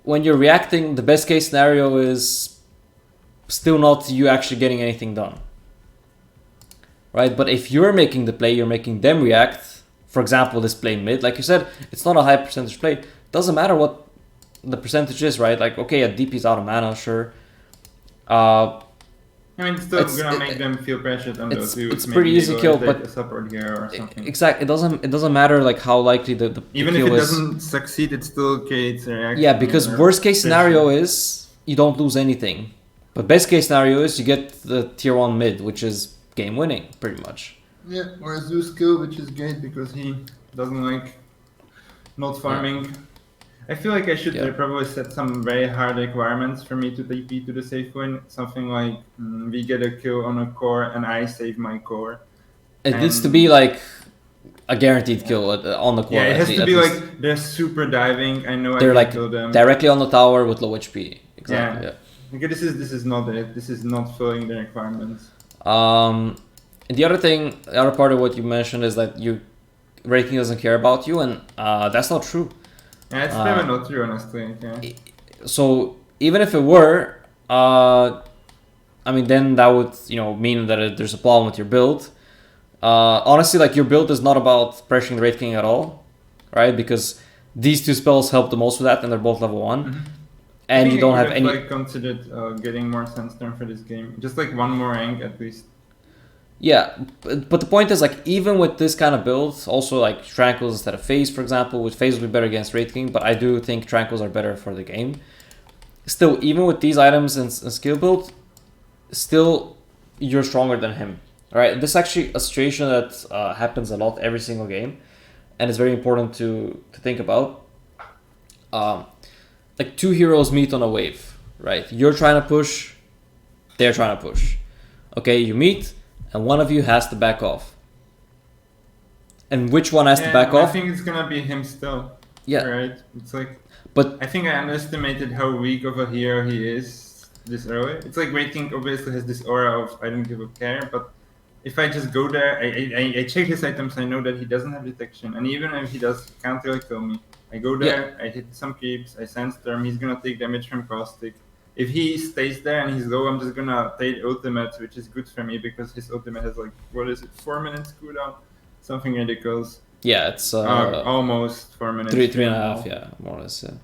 when you're reacting, the best case scenario is still not you actually getting anything done, right? But if you're making the play, you're making them react. For example, this play mid, like you said, it's not a high percentage play. Doesn't matter what the percentage is, right? Like, okay, a DP is out of mana, sure. Yeah, I mean, it's still gonna make them feel pressured on those views. It's pretty easy kill, but a support here or something. Exactly. It doesn't matter like how likely the Even kill if it is. doesn't succeed, it still creates a reaction. Yeah, because worst case scenario is you don't lose anything, but best case scenario is you get the tier 1 mid, which is game winning pretty much. Yeah, or Zeus kill, which is great because he doesn't like not farming. Yeah. I feel like I should probably set some very hard requirements for me to TP to the safe win. Something like we get a kill on a core and I save my core. It needs to be like a guaranteed kill on the core. Yeah, it has to be like they're super diving. I know they're I can like kill them directly on the tower with low HP. Exactly. Yeah. Okay, this is not it. This is not filling the requirements. And the other part of what you mentioned is that rating doesn't care about you, and that's not true. Yeah, it's never not true, honestly. Yeah. So even if it were, I mean, then that would mean that there's a problem with your build. Honestly, like your build is not about pressuring the Wraith King at all, right? Because these two spells help the most with that, and they're both level 1. Mm-hmm. And you don't have any. I considered getting more Sandstorm for this game, just like one more rank at least. Yeah, but the point is, like, even with this kind of build, also like Tranquils instead of Phase, for example, with Phase will be better against Wraith King, but I do think Tranquils are better for the game. Still, even with these items and skill build, still you're stronger than him. All right, this is actually a situation that happens a lot every single game, and it's very important to think about. Like two heroes meet on a wave, right? You're trying to push, they're trying to push. Okay, you meet, and one of you has to back off. And which one has to back off? I think it's gonna be him still. Yeah. Right? It's like, but I think I underestimated how weak of a hero he is this early. It's like Wraith King obviously has this aura of I don't give a care, but if I just go there, I check his items, I know that he doesn't have detection, and even if he does, he can't really kill me. I go there, I hit some creeps, I Sandstorm, he's gonna take damage from Caustic. If he stays there and he's low, I'm just gonna take ultimate, which is good for me because his ultimate has like, 4 minutes cooldown? Something ridiculous. Yeah, it's almost 4 minutes. 3.5, yeah, more or less. Yeah.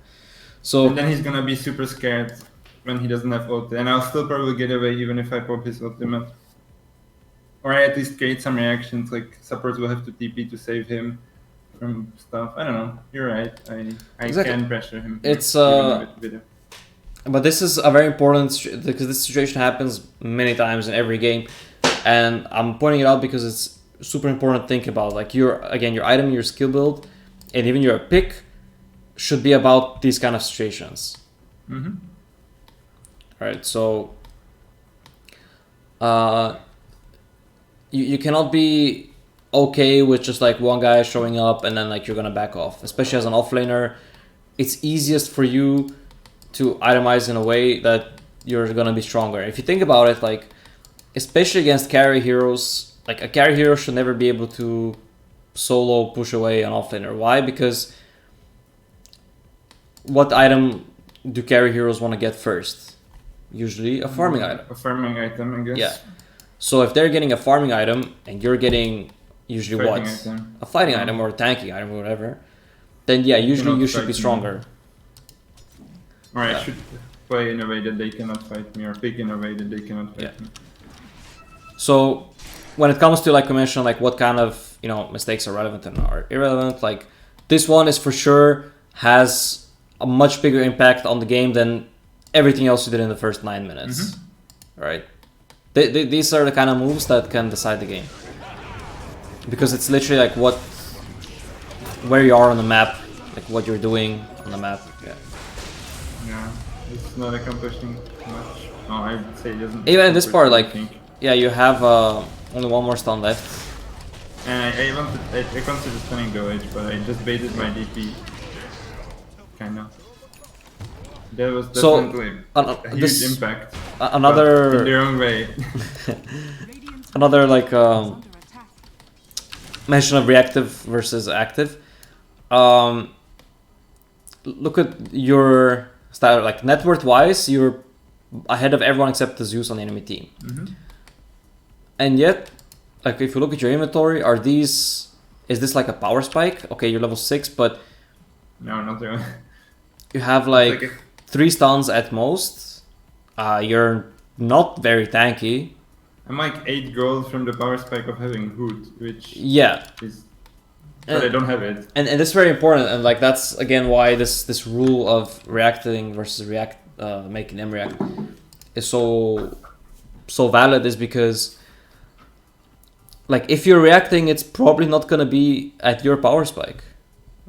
So and then he's gonna be super scared when he doesn't have ult, and I'll still probably get away even if I pop his ultimate. Or I at least create some reactions, like supports will have to TP to save him from stuff. I don't know. You're right. I can pressure him. It's but this is a very important because this situation happens many times in every game, and I'm pointing it out because it's super important to think about. Like your item, your skill build, and even your pick should be about these kind of situations. Mm-hmm. Right. So you cannot be okay with just like one guy showing up and then like you're gonna back off. Especially as an offlaner, it's easiest for you to itemize in a way that you're gonna be stronger. If you think about it, like especially against carry heroes, like a carry hero should never be able to solo push away an offlaner. Why? Because what item do carry heroes want to get first? Usually a farming item. A farming item, I guess. Yeah. So if they're getting a farming item and you're getting usually a fighting item or a tanking item or whatever, then yeah, usually you should be stronger. Or I should play in a way that they cannot fight me, or pick in a way that they cannot fight me. So when it comes to like mention like what kind of mistakes are relevant and are irrelevant, like this one is for sure has a much bigger impact on the game than everything else you did in the first 9 minutes. Mm-hmm. Right? These are the kind of moves that can decide the game, because it's literally like where you are on the map, like what you're doing on the map. Yeah, it's not accomplishing much. Oh, I would say it doesn't. Even in this part, like you have only one more stun left. And I considered stunning the Age, but I just baited my DP. Kinda. That was definitely a huge impact. Another in the wrong way. Another like mention of reactive versus active. Look at your style, like net worth wise, you're ahead of everyone except the Zeus on the enemy team. Mm-hmm. And yet, like if you look at your inventory, is this like a power spike? Okay, you're level 6, but no, not really. You have like 3 stuns at most. You're not very tanky. I'm like 8 gold from the power spike of having Hood, which Yeah. is... But I don't have it. And this is very important, and like that's again why this rule of reacting versus making them react is so valid, is because like if you're reacting, it's probably not gonna be at your power spike,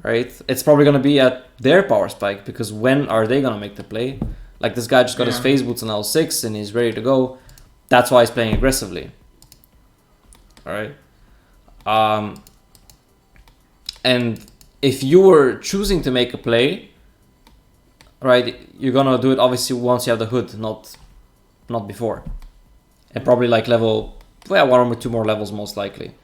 right? It's probably gonna be at their power spike, because when are they gonna make the play? Like this guy just got his phase boots on L6 and he's ready to go. That's why he's playing aggressively. All right. And if you were choosing to make a play, right, you're gonna do it obviously once you have the Hood, not before, and probably like level, well, 1 or 2 more levels most likely.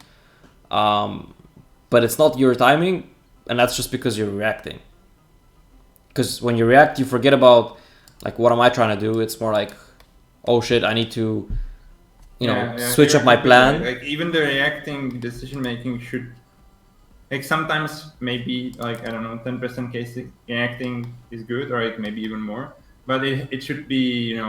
But it's not your timing, and that's just because you're reacting. Because when you react, you forget about like what am I trying to do. It's more like, oh shit, I need to, switch up my plan. Like even the reacting decision making should, like sometimes maybe like I don't know 10% case reacting is good, or like maybe even more. But it should be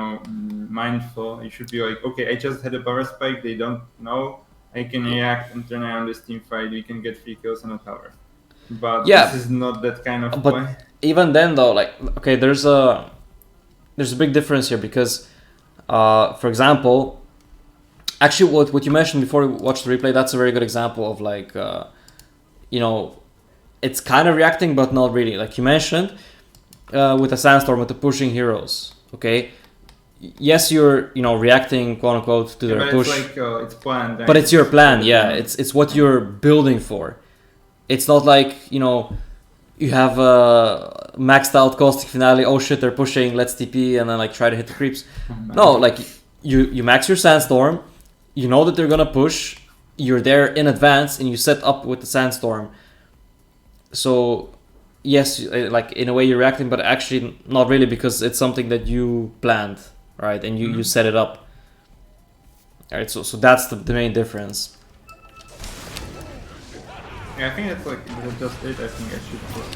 mindful. It should be like, okay, I just had a power spike. They don't know. I can react and turn around this team fight. We can get 3 kills on a tower. But this is not that kind of play. Even then though, like, okay, there's a big difference here, because for example, actually what you mentioned before we watched the replay, that's a very good example of like it's kind of reacting but not really. Like you mentioned with the Sandstorm, with the pushing heroes, okay, yes, you're reacting quote unquote to their push, it's like it's planned, but it's your plan. It's what you're building for. It's not like you have a maxed out caustic finale. Oh shit, they're pushing, let's TP and then like try to hit the creeps. No, like you max your Sandstorm, you know that they're gonna push, you're there in advance and you set up with the Sandstorm. So yes, like in a way you're reacting, but actually not really, because it's something that you planned, right? And you set it up. All right, so that's the main difference. Yeah, I think that's like just it. I think I should just.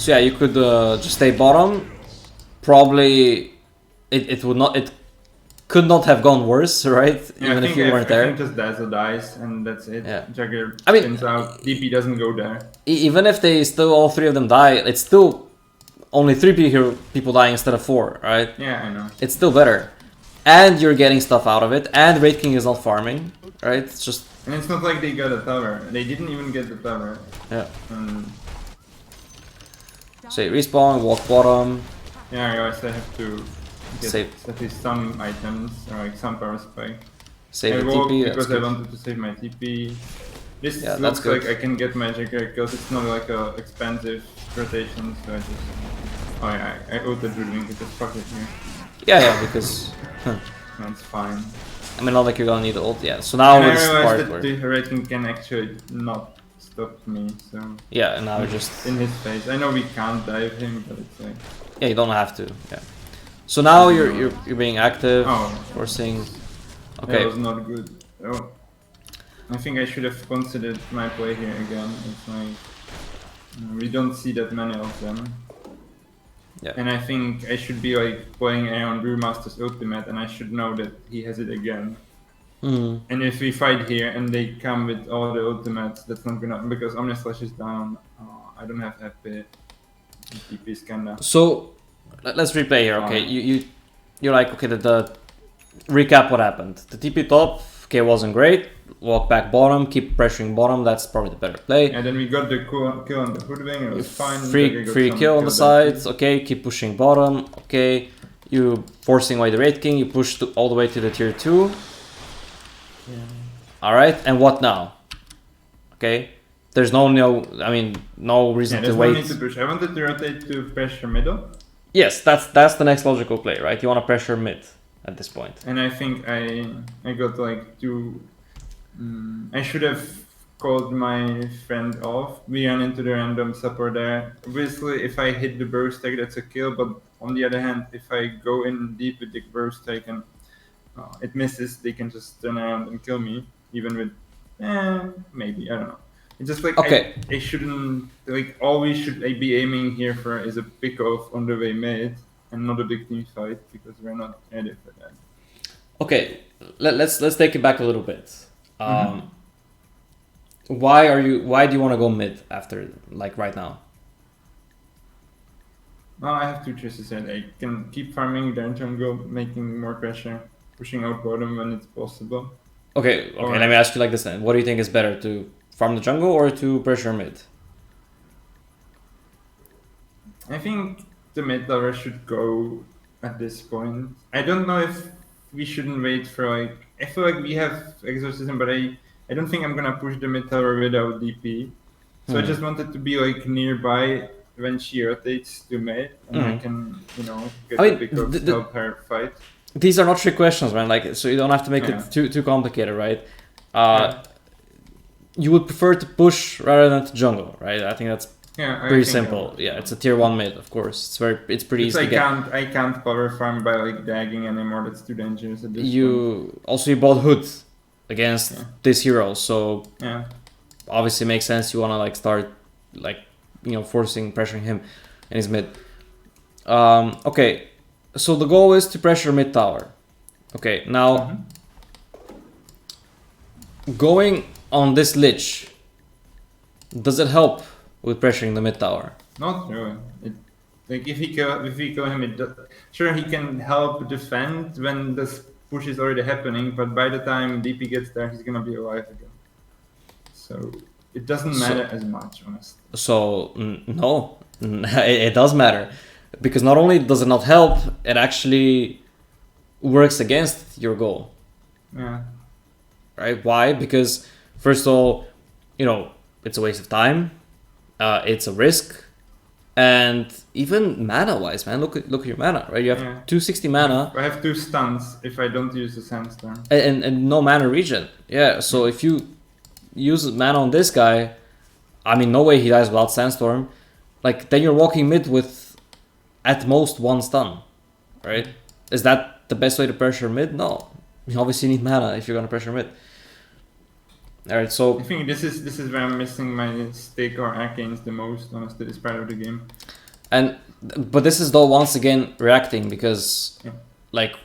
So yeah, you could just stay bottom. Probably, it would not. It could not have gone worse, right? Yeah, even if you weren't there. I think just Dazzle dies and that's it. Yeah. Jagger I mean, spins out. DP doesn't go there. Even if they still all 3 of them die, it's still only 3 people dying instead of 4, right? Yeah, I know. It's still better, and you're getting stuff out of it. And Raid King is not farming, right? It's just. And it's not like they got a tower. They didn't even get the tower. Yeah. So you respawn, walk bottom. Yeah, I guess I have to get at least some items, or like some power spike. Save the walked TP, because I wanted to save my TP. This looks good. like I can get magic because it's not like a expensive rotation, so I just... Oh yeah, I ulted Druidwing because fuck it here. Yeah, because... That's fine. I mean, not like you're gonna need the ult, yeah. So now I it's realized that the rating can actually not stop me, so... Yeah, and now just... In his face. I know we can't dive him, but it's like... Yeah, you don't have to, yeah. So now you're being active, forcing... Okay. That was not good. Oh. I think I should have considered my play here again. It's like... we don't see that many of them. Yeah. And I think I should be like playing around Brewmaster's ultimate, and I should know that he has it again. And if we fight here and they come with all the ultimates, that's not gonna, because Omnislash is down. I don't have FP. TP is kinda. So let's replay here. Okay, you're like, okay, the recap what happened. The TP top, okay, wasn't great. Walk back bottom, keep pressuring bottom. That's probably the better play. And then we got the kill on the Hoodwing. It was fine. Free kill on the sides. Okay, keep pushing bottom. Okay, you forcing away the Raid King. You push all the way to the tier 2. Yeah. All right, and what now? Okay, there's no reason to wait. No need to push. I wanted to rotate to pressure middle. Yes, that's the next logical play, right? You want to pressure mid at this point. And I think I got like 2. I should have called my friend off. We ran into the random support there. Obviously, if I hit the burst tag, that's a kill. But on the other hand, if I go in deep with the burst tag and it misses, they can just turn around and kill me. Even with, maybe, I don't know. It's just like, okay. I shouldn't, like, all we should be aiming here for is a pick off on the way mid. and not a big team fight because we're not ready for that. Okay, let's take it back a little bit. Why do you want to go mid after, like, right now? Well, I have two choices here. I can keep farming down jungle, making more pressure, pushing out bottom when it's possible. Okay, Or- let me ask you like this then. What do you think is better, to farm the jungle or to pressure mid? I think the mid tower should go at this point. I don't know if we shouldn't wait for like. I feel like we have exorcism, but I don't think I'm gonna push the mid tower without DP. So I just wanted to be like nearby when she rotates to mid, and I can get I mean, the pickups, help her fight. These are not trick questions, man. Like, so you don't have to make Yeah. it too complicated, right? Yeah. You would prefer to push rather than to jungle, right? I think that's Yeah, I pretty think simple. Yeah, it's a tier 1 mid, of course. It's pretty easy to get. I can't power farm by like dagging anymore. That's too dangerous at this point. You bought Hood against this hero, so Yeah. obviously makes sense. You want to like start like pressuring him in his mid. Okay, so the goal is to pressure mid tower. Okay, now going on this lich, does it help with pressuring the mid tower? Not really. Like if we kill him, sure he can help defend when this push is already happening, but by the time DP gets there, he's gonna be alive again. So it doesn't matter as much, honestly. So no, it does matter, because not only does it not help, it actually works against your goal. Yeah. Right? Why? Because first of all, it's a waste of time. It's a risk, and even mana-wise, man, look at your mana, right? You have 260 mana. I have 2 stuns if I don't use the sandstorm. And no mana regen. Yeah, so if you use mana on this guy, I mean, no way he dies without sandstorm. Like, then you're walking mid with at most 1 stun, right? Is that the best way to pressure mid? No, you obviously need mana if you're gonna pressure mid. All right, so I think this is where I'm missing my stick or arcanes the most, honestly, this part of the game. But this is though once again reacting, because like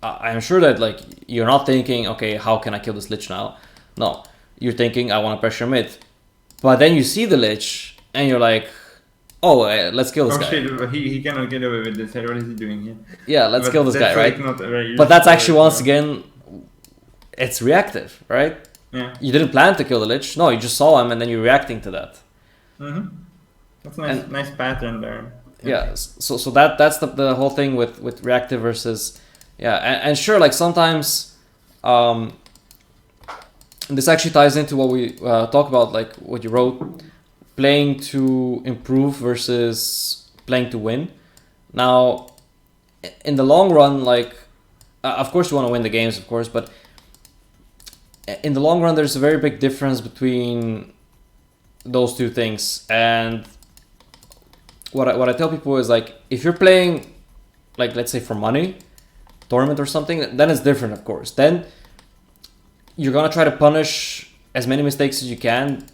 I'm sure that like you're not thinking, okay, how can I kill this lich now? No, you're thinking, I want to pressure mid, but then you see the lich and you're like, oh, let's kill this guy. Shit, he cannot get away with this. What is he doing here? Yeah, let's kill this guy, like right? Not very but that's actually useful, once again, it's reactive, right? Yeah. You didn't plan to kill the lich. No, you just saw him and then you're reacting to that. That's a nice pattern there. Yeah, so that's the whole thing with reactive versus and sure, like sometimes this actually ties into what we talk about, like what you wrote, playing to improve versus playing to win. Now in the long run, like of course you want to win the games, of course, but in the long run there's a very big difference between those two things. And what I tell people is, like, if you're playing, like, let's say for money, tournament or something, then it's different, of course. Then you're gonna try to punish as many mistakes as you can.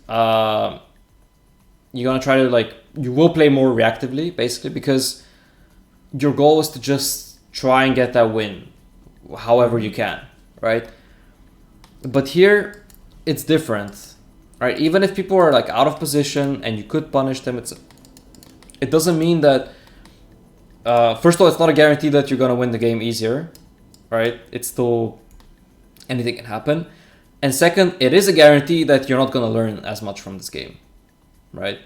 You're gonna try to, like, you will play more reactively, basically, because your goal is to just try and get that win however you can, right? But here it's different, right? Even if people are like out of position and you could punish them, it doesn't mean that first of all, it's not a guarantee that you're gonna win the game easier, right? It's still, anything can happen. And second, it is a guarantee that you're not gonna learn as much from this game, right?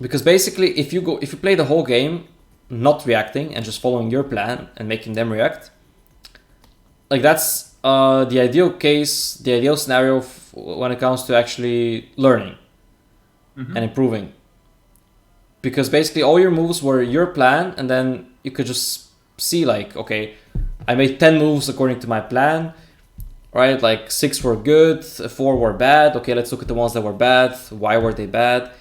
Because basically, if you play the whole game not reacting and just following your plan and making them react, like that's the ideal case, the ideal scenario when it comes to actually learning and improving. Because basically all your moves were your plan, and then you could just see, like, okay, I made 10 moves according to my plan, right? Like 6 were good, 4 were bad. Okay, let's look at the ones that were bad. Why were they bad?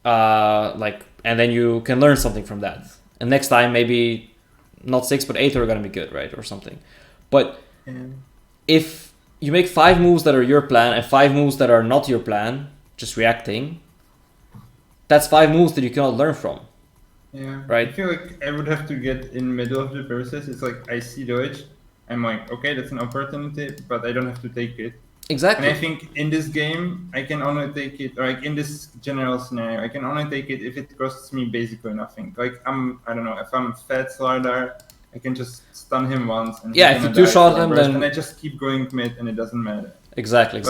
And then you can learn something from that. And next time, maybe not 6, but 8 are gonna be good, right? Or something. But if you make 5 moves that are your plan and 5 moves that are not your plan, just reacting, that's 5 moves that you cannot learn from, Yeah. Right. I feel like I would have to get in middle of the process. It's like I see dodge. I'm like, okay, that's an opportunity, but I don't have to take it. And I Exactly. think in this game, I can only take it, or like in this general scenario, I can only take it if it costs me basically nothing. Like I don't know, if I'm fat Slardar, I can just stun him once and he's Yeah, if gonna you die two-shot for a him, burst, and I then just keep going mid and it doesn't matter. exactly.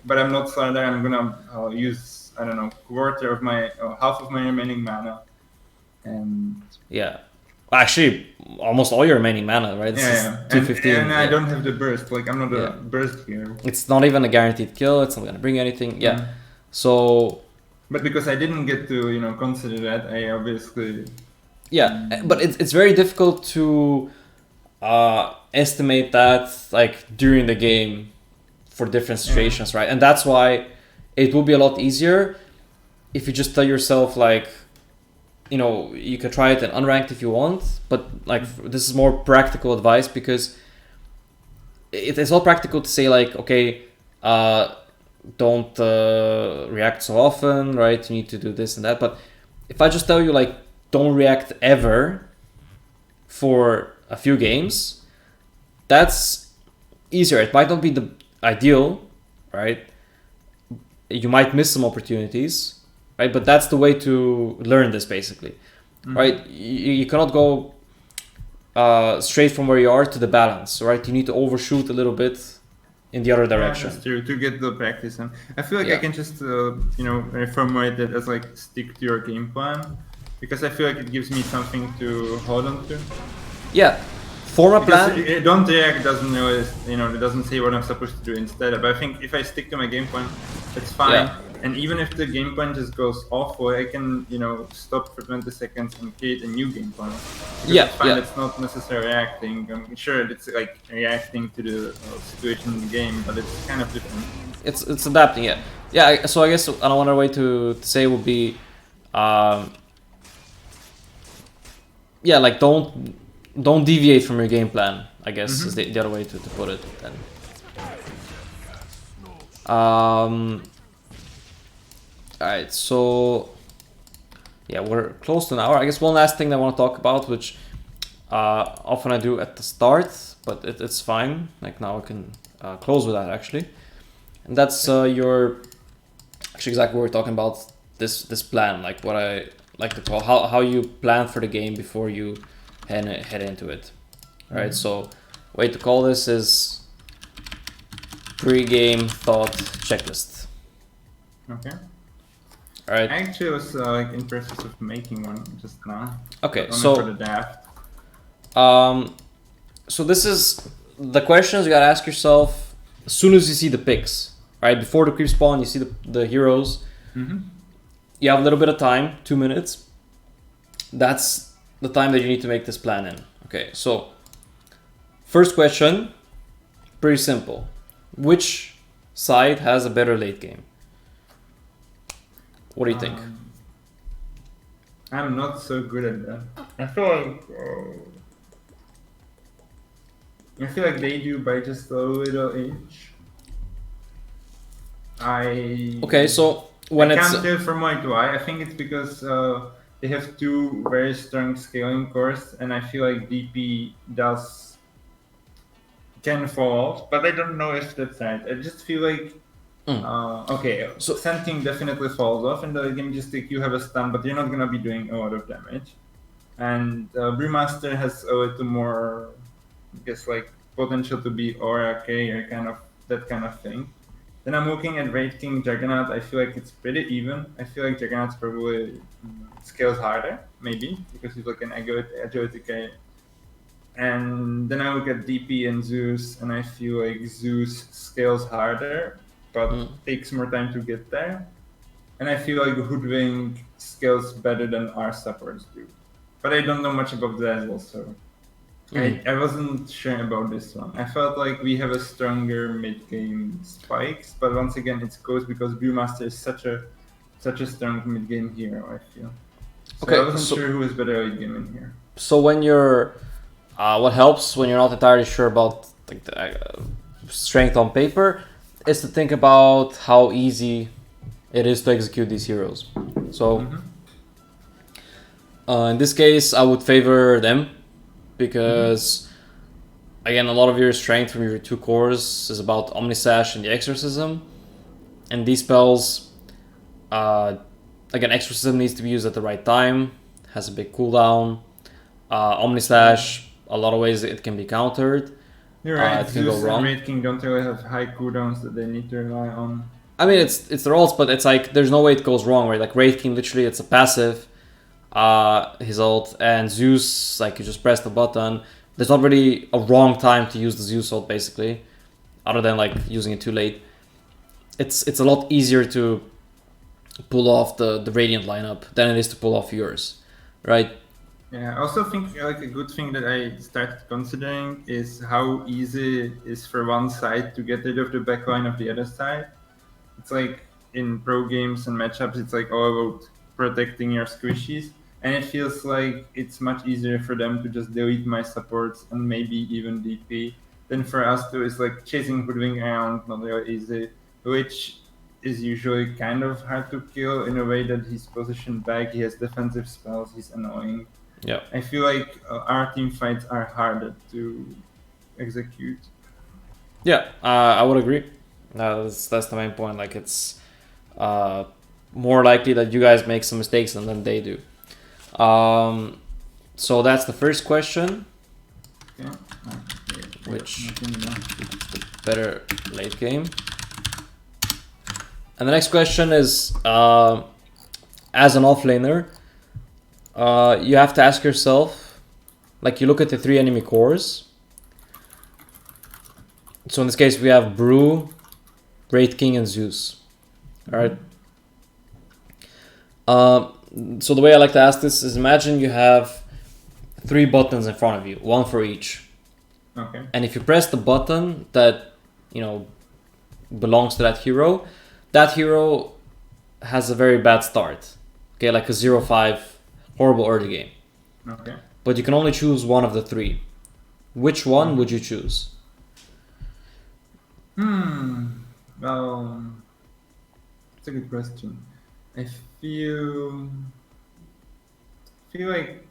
But I'm not Slardar. I'm gonna use I don't know quarter of my half of my remaining mana, and Yeah. Actually, almost all your remaining mana, right? This is yeah, 215. and I Yeah. don't have the burst. Like I'm not a Yeah. burst hero. It's not even a guaranteed kill. It's not gonna bring anything. Yeah. Mm. So But because I didn't get to consider that, I obviously yeah, but it's very difficult to estimate that like during the game for different situations, right? And that's why it will be a lot easier if you just tell yourself like, you can try it in unranked if you want, but like this is more practical advice because it's not practical to say like, okay, don't react so often, right? You need to do this and that. But if I just tell you like, don't react ever for a few games, that's easier. It might not be the ideal, right? You might miss some opportunities, right? But that's the way to learn this, basically, right? You cannot go straight from where you are to the balance, right? You need to overshoot a little bit in the other direction. Yeah, that's true, to get the practice. And I feel like Yeah. I can just reformulate that as like stick to your game plan, because I feel like it gives me something to hold on to. Yeah, form a Because plan. don't react doesn't really, it doesn't say what I'm supposed to do instead. But I think if I stick to my game plan, it's fine. Yeah. And even if the game plan just goes awful, I can, stop for 20 seconds and create a new game plan. Because Yeah, it's fine. yeah. It's not necessarily reacting. I'm sure it's like reacting to the situation in the game, but it's kind of different. It's adapting, yeah. Yeah, so I guess another way to say would be, yeah, like don't deviate from your game plan, I guess is the other way to put it then. Alright, so yeah, we're close to an hour. I guess one last thing that I want to talk about, which often I do at the start, but it's fine. Like now I can close with that actually. And that's your actually exactly what we're talking about, this plan, like what I like to call how you plan for the game before you head into it. Right? So way to call this is pre-game thought checklist. Okay. All right. I actually was in process of making one just now. Okay, Only so for the draft. So this is the questions you gotta ask yourself as soon as you see the picks, right? Before the creep spawn, you see the heroes. You have a little bit of time, 2 minutes. That's the time that you need to make this plan in. Okay, so first question, pretty simple. Which side has a better late game? What do you think? I'm not so good at that. I feel like they do by just a little inch. Okay, so when I it's can't tell from why to why. I think it's because they have two very strong scaling cores, and I feel like DP can fall off, but I don't know if that's right. I just feel like okay, so Scenting definitely falls off, and the game just like you have a stun, but you're not gonna be doing a lot of damage. And Brewmaster has a little more, I guess, like potential to be Aura K or that kind of thing. Then I'm looking at Raid King Juggernaut. I feel like it's pretty even. I feel like Juggernaut's probably scales harder, maybe, because he's like an agility K. And then I look at DP and Zeus, and I feel like Zeus scales harder, but takes more time to get there. And I feel like Hoodwink scales better than our supports do. But I don't know much about Dazzle, so I wasn't sure about this one. I felt like we have a stronger mid-game spikes, but once again, it's goes because Brewmaster is such a strong mid-game hero, I feel. So okay, I wasn't sure who is better late game in here. So when you're, what helps when you're not entirely sure about like the strength on paper is to think about how easy it is to execute these heroes. So In this case, I would favor them because, again, a lot of your strength from your 2 cores is about Omnisash and the Exorcism. And these spells, again, Exorcism needs to be used at the right time, has a big cooldown. Omnisash, a lot of ways it can be countered. You're right, it can go Zeus and wrong. Raid King don't really have high cooldowns that they need to rely on. I mean, it's the rolls, but it's like there's no way it goes wrong, right? Like Wraith King, literally, it's a passive, his ult, and Zeus, like you just press the button. There's not really a wrong time to use the Zeus ult, basically, other than like using it too late. It's a lot easier to pull off the Radiant lineup than it is to pull off yours, right? Yeah, I also think like a good thing that I started considering is how easy it is for one side to get rid of the backline of the other side. It's like in pro games and matchups, it's like all about protecting your squishies, and it feels like it's much easier for them to just delete my supports and maybe even DP than for us to. It's like chasing Hoodwink around, not really easy, which is usually kind of hard to kill in a way that he's positioned back, he has defensive spells, he's annoying. Yeah. I feel like our team fights are harder to execute. Yeah, I would agree. That's the main point. Like it's more likely that you guys make some mistakes than they do. So that's the first question. Okay. Which better late game. And the next question is, as an offlaner, you have to ask yourself, like you look at the 3 enemy cores. So in this case, we have Brew, Wraith King, and Zeus. All right. So the way I like to ask this is, imagine you have 3 buttons in front of you, 1 for each. Okay. And if you press the button that belongs to that hero has a very bad start. Okay, like a 0-5 horrible early game. Okay. But you can only choose one of the 3. Which one would you choose? Well, it's a good question. I feel like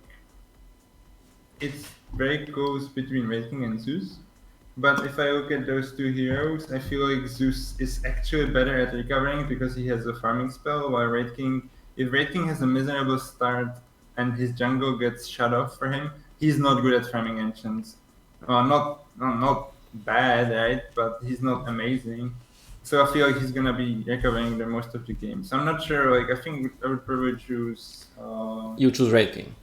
it's very close between Wraith King and Zeus. But if I look at those 2 heroes, I feel like Zeus is actually better at recovering because he has a farming spell, while if Wraith King has a miserable start and his jungle gets shut off for him, he's not good at farming enchants. Not bad, right? But he's not amazing. So I feel like he's gonna be recovering the most of the game. So I'm not sure. Like I think I would probably choose. You choose Wraith King.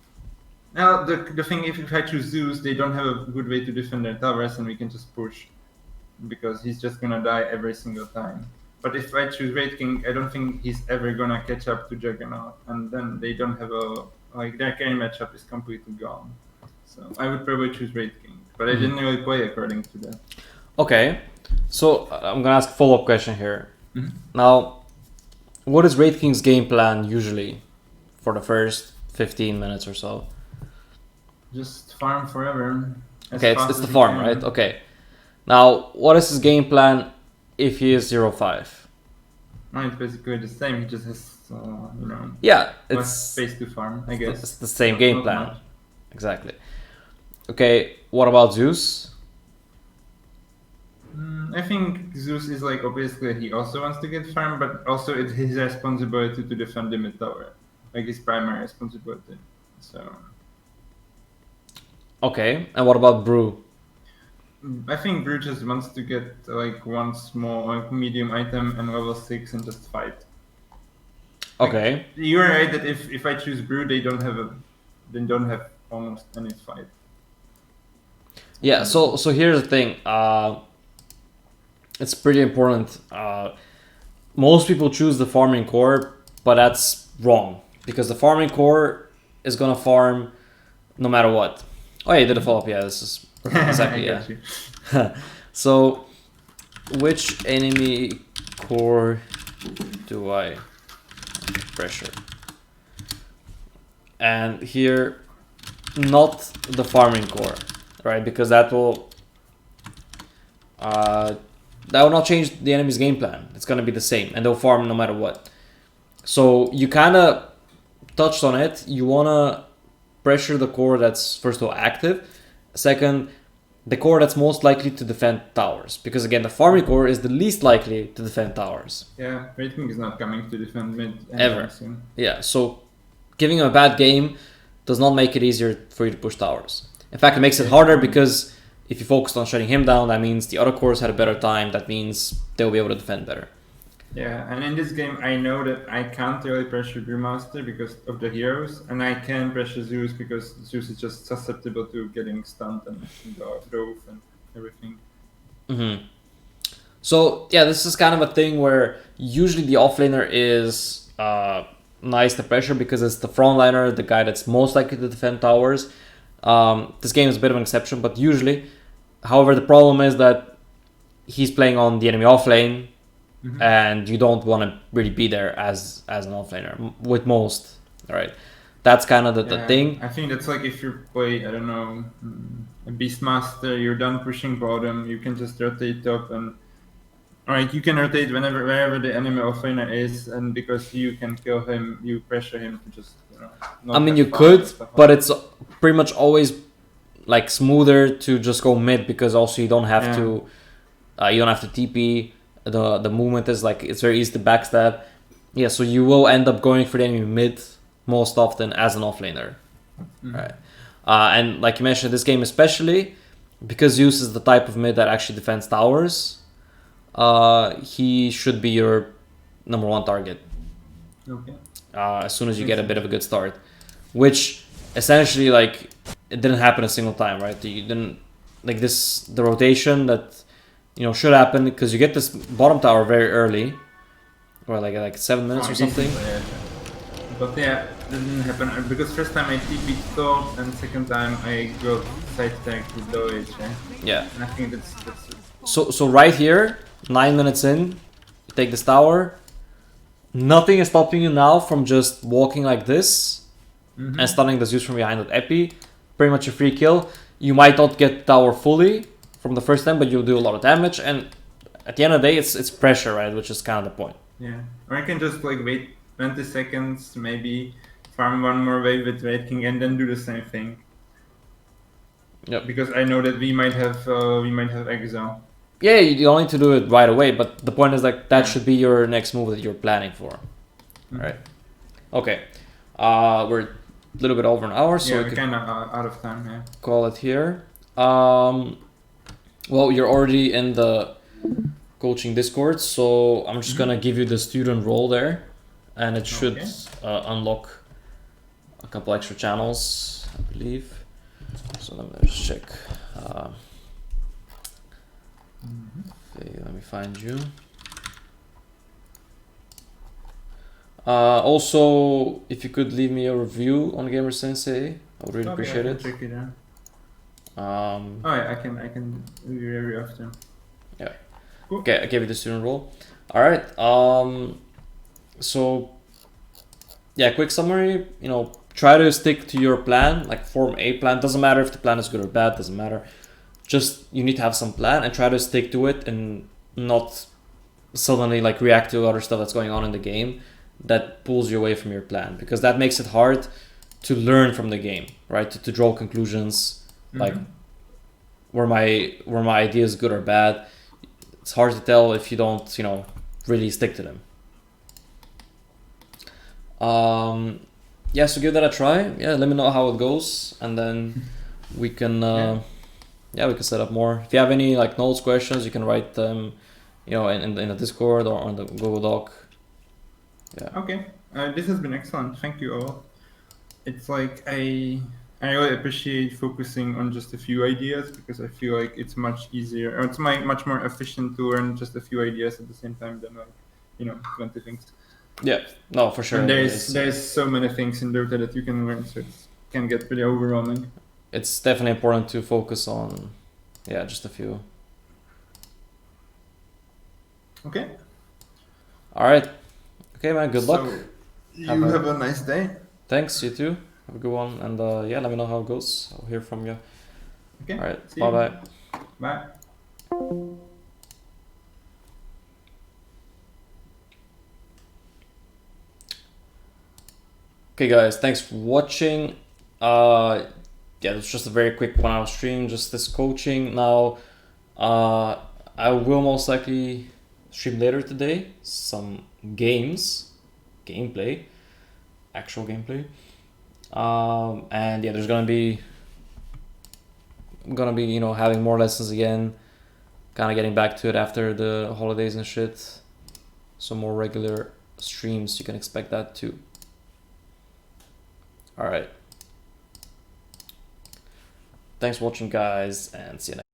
Now the thing, if I choose Zeus, they don't have a good way to defend their towers, and we can just push because he's just gonna die every single time. But if I choose Wraith King, I don't think he's ever gonna catch up to Juggernaut, and then they don't have their carry matchup is completely gone. So I would probably choose Wraith King, but I didn't really play according to that. Okay, so I'm gonna ask a follow-up question here. Now, what is Wraith King's game plan usually for the first 15 minutes or so? Just farm forever. Okay, it's the farm, right? Okay. Now, what is his game plan if he is 0-5? No, it's basically the same. He just has, Yeah, less it's space to farm, I guess. It's the same Not game plan. much. Exactly. Okay, what about Zeus? I think Zeus is like, obviously he also wants to get farm, but also it's his responsibility to defend the mid tower. Like his primary responsibility. So Okay, and what about Brew? I think Brew just wants to get like one small medium item and level 6 and just fight. Okay. You're right that if I choose Brew, they don't have almost any fight. Yeah, so here's the thing. It's pretty important. Most people choose the farming core, but that's wrong. Because the farming core is gonna farm no matter what. Oh yeah, you did a follow-up. Yeah, this is exactly, I yeah. got you. So, which enemy core do I pressure? And here, not the farming core, right? Because that will not change the enemy's game plan. It's gonna be the same, and they'll farm no matter what. So you kind of touched on it. You wanna pressure the core that's first of all active. Second, the core that's most likely to defend towers. Because again, the farming core is the least likely to defend towers. Yeah, Rating is not coming to defend mid Ever. soon. Yeah, so giving him a bad game does not make it easier for you to push towers. In fact, it makes it harder because if you focused on shutting him down, that means the other cores had a better time. That means they'll be able to defend better. Yeah, and in this game, I know that I can't really pressure Brewmaster because of the heroes, and I can pressure Zeus because Zeus is just susceptible to getting stunned and drove and everything. Mm-hmm. So yeah, this is kind of a thing where usually the offlaner is nice to pressure because it's the frontliner, the guy that's most likely to defend towers. This game is a bit of an exception, but usually, however, the problem is that he's playing on the enemy offlane. Mm-hmm. And you don't want to really be there as an offlaner with most, right? That's kind of the thing. I think that's like if you play, I don't know, a Beastmaster, you're done pushing bottom, you can just rotate top and alright, you can rotate wherever the enemy offlaner is, and because you can kill him, you pressure him to just, I mean, you could, but it's pretty much always like smoother to just go mid because also you don't have to TP. The movement is like it's very easy to backstab. Yeah, so you will end up going for the enemy mid most often as an offlaner, right? And like you mentioned, this game especially because Zeus is the type of mid that actually defends towers. He should be your number one target. Okay. As soon as you get a bit of a good start, which essentially like it didn't happen a single time, right? You didn't like this the rotation that. Should happen because you get this bottom tower very early, or like 7 minutes or something. But yeah, that didn't happen because first time I TP top and second time I got side tank with low H. Yeah. And I think that's. So right here, 9 minutes in, you take this tower. Nothing is stopping you now from just walking like this and stunning the Zeus from behind with Epi. Pretty much a free kill. You might not get tower fully from the first time, but you'll do a lot of damage, and at the end of the day, it's pressure, right? Which is kind of the point. Yeah, or I can just like wait 20 seconds, maybe farm one more wave with Red King, and then do the same thing. Yep. Because I know that we might have exile. Yeah, you don't need to do it right away, but the point is like that should be your next move that you're planning for. Right? Okay. We're a little bit over an hour, so we're kind of out of time. Yeah. Call it here. Well, you're already in the coaching Discord, so I'm just gonna give you the student role there, and it should unlock a couple extra channels, I believe. So let me just check. Okay, let me find you. Also, if you could leave me a review on Gamer Sensei, I would really appreciate it. Check it out. I can review every after. Yeah. Cool. Okay, I gave you the student role. All right. So yeah, quick summary. Try to stick to your plan. Like form a plan. Doesn't matter if the plan is good or bad. Doesn't matter. Just you need to have some plan and try to stick to it and not suddenly like react to other stuff that's going on in the game that pulls you away from your plan, because that makes it hard to learn from the game, right? To draw conclusions. Like were my idea is good or bad. It's hard to tell if you don't really stick to them. So give that a try. Let me know how it goes, and then we can we can set up more. If you have any like notes, questions, you can write them in the Discord or on the Google Doc. Okay, this has been excellent. Thank you all. It's like I really appreciate focusing on just a few ideas, because I feel like it's much easier, or it's much more efficient to learn just a few ideas at the same time than 20 things. Yeah, no, for sure. And there's so many things in Dota that you can learn, so it can get pretty overwhelming. It's definitely important to focus on, just a few. Okay. All right. Okay, man. Good luck. Have a nice day. Thanks. You too. Have a good one, and let me know how it goes. I'll hear from you. Okay. All right. Bye. Bye. Okay, guys. Thanks for watching. Yeah, it's just a very quick 1 hour stream, just this coaching. Now, I will most likely stream later today some gameplay, actual gameplay. And yeah, there's gonna be having more lessons again, kind of getting back to it after the holidays and shit. So more regular streams, you can expect that too. All right. Thanks for watching, guys, and see you next time.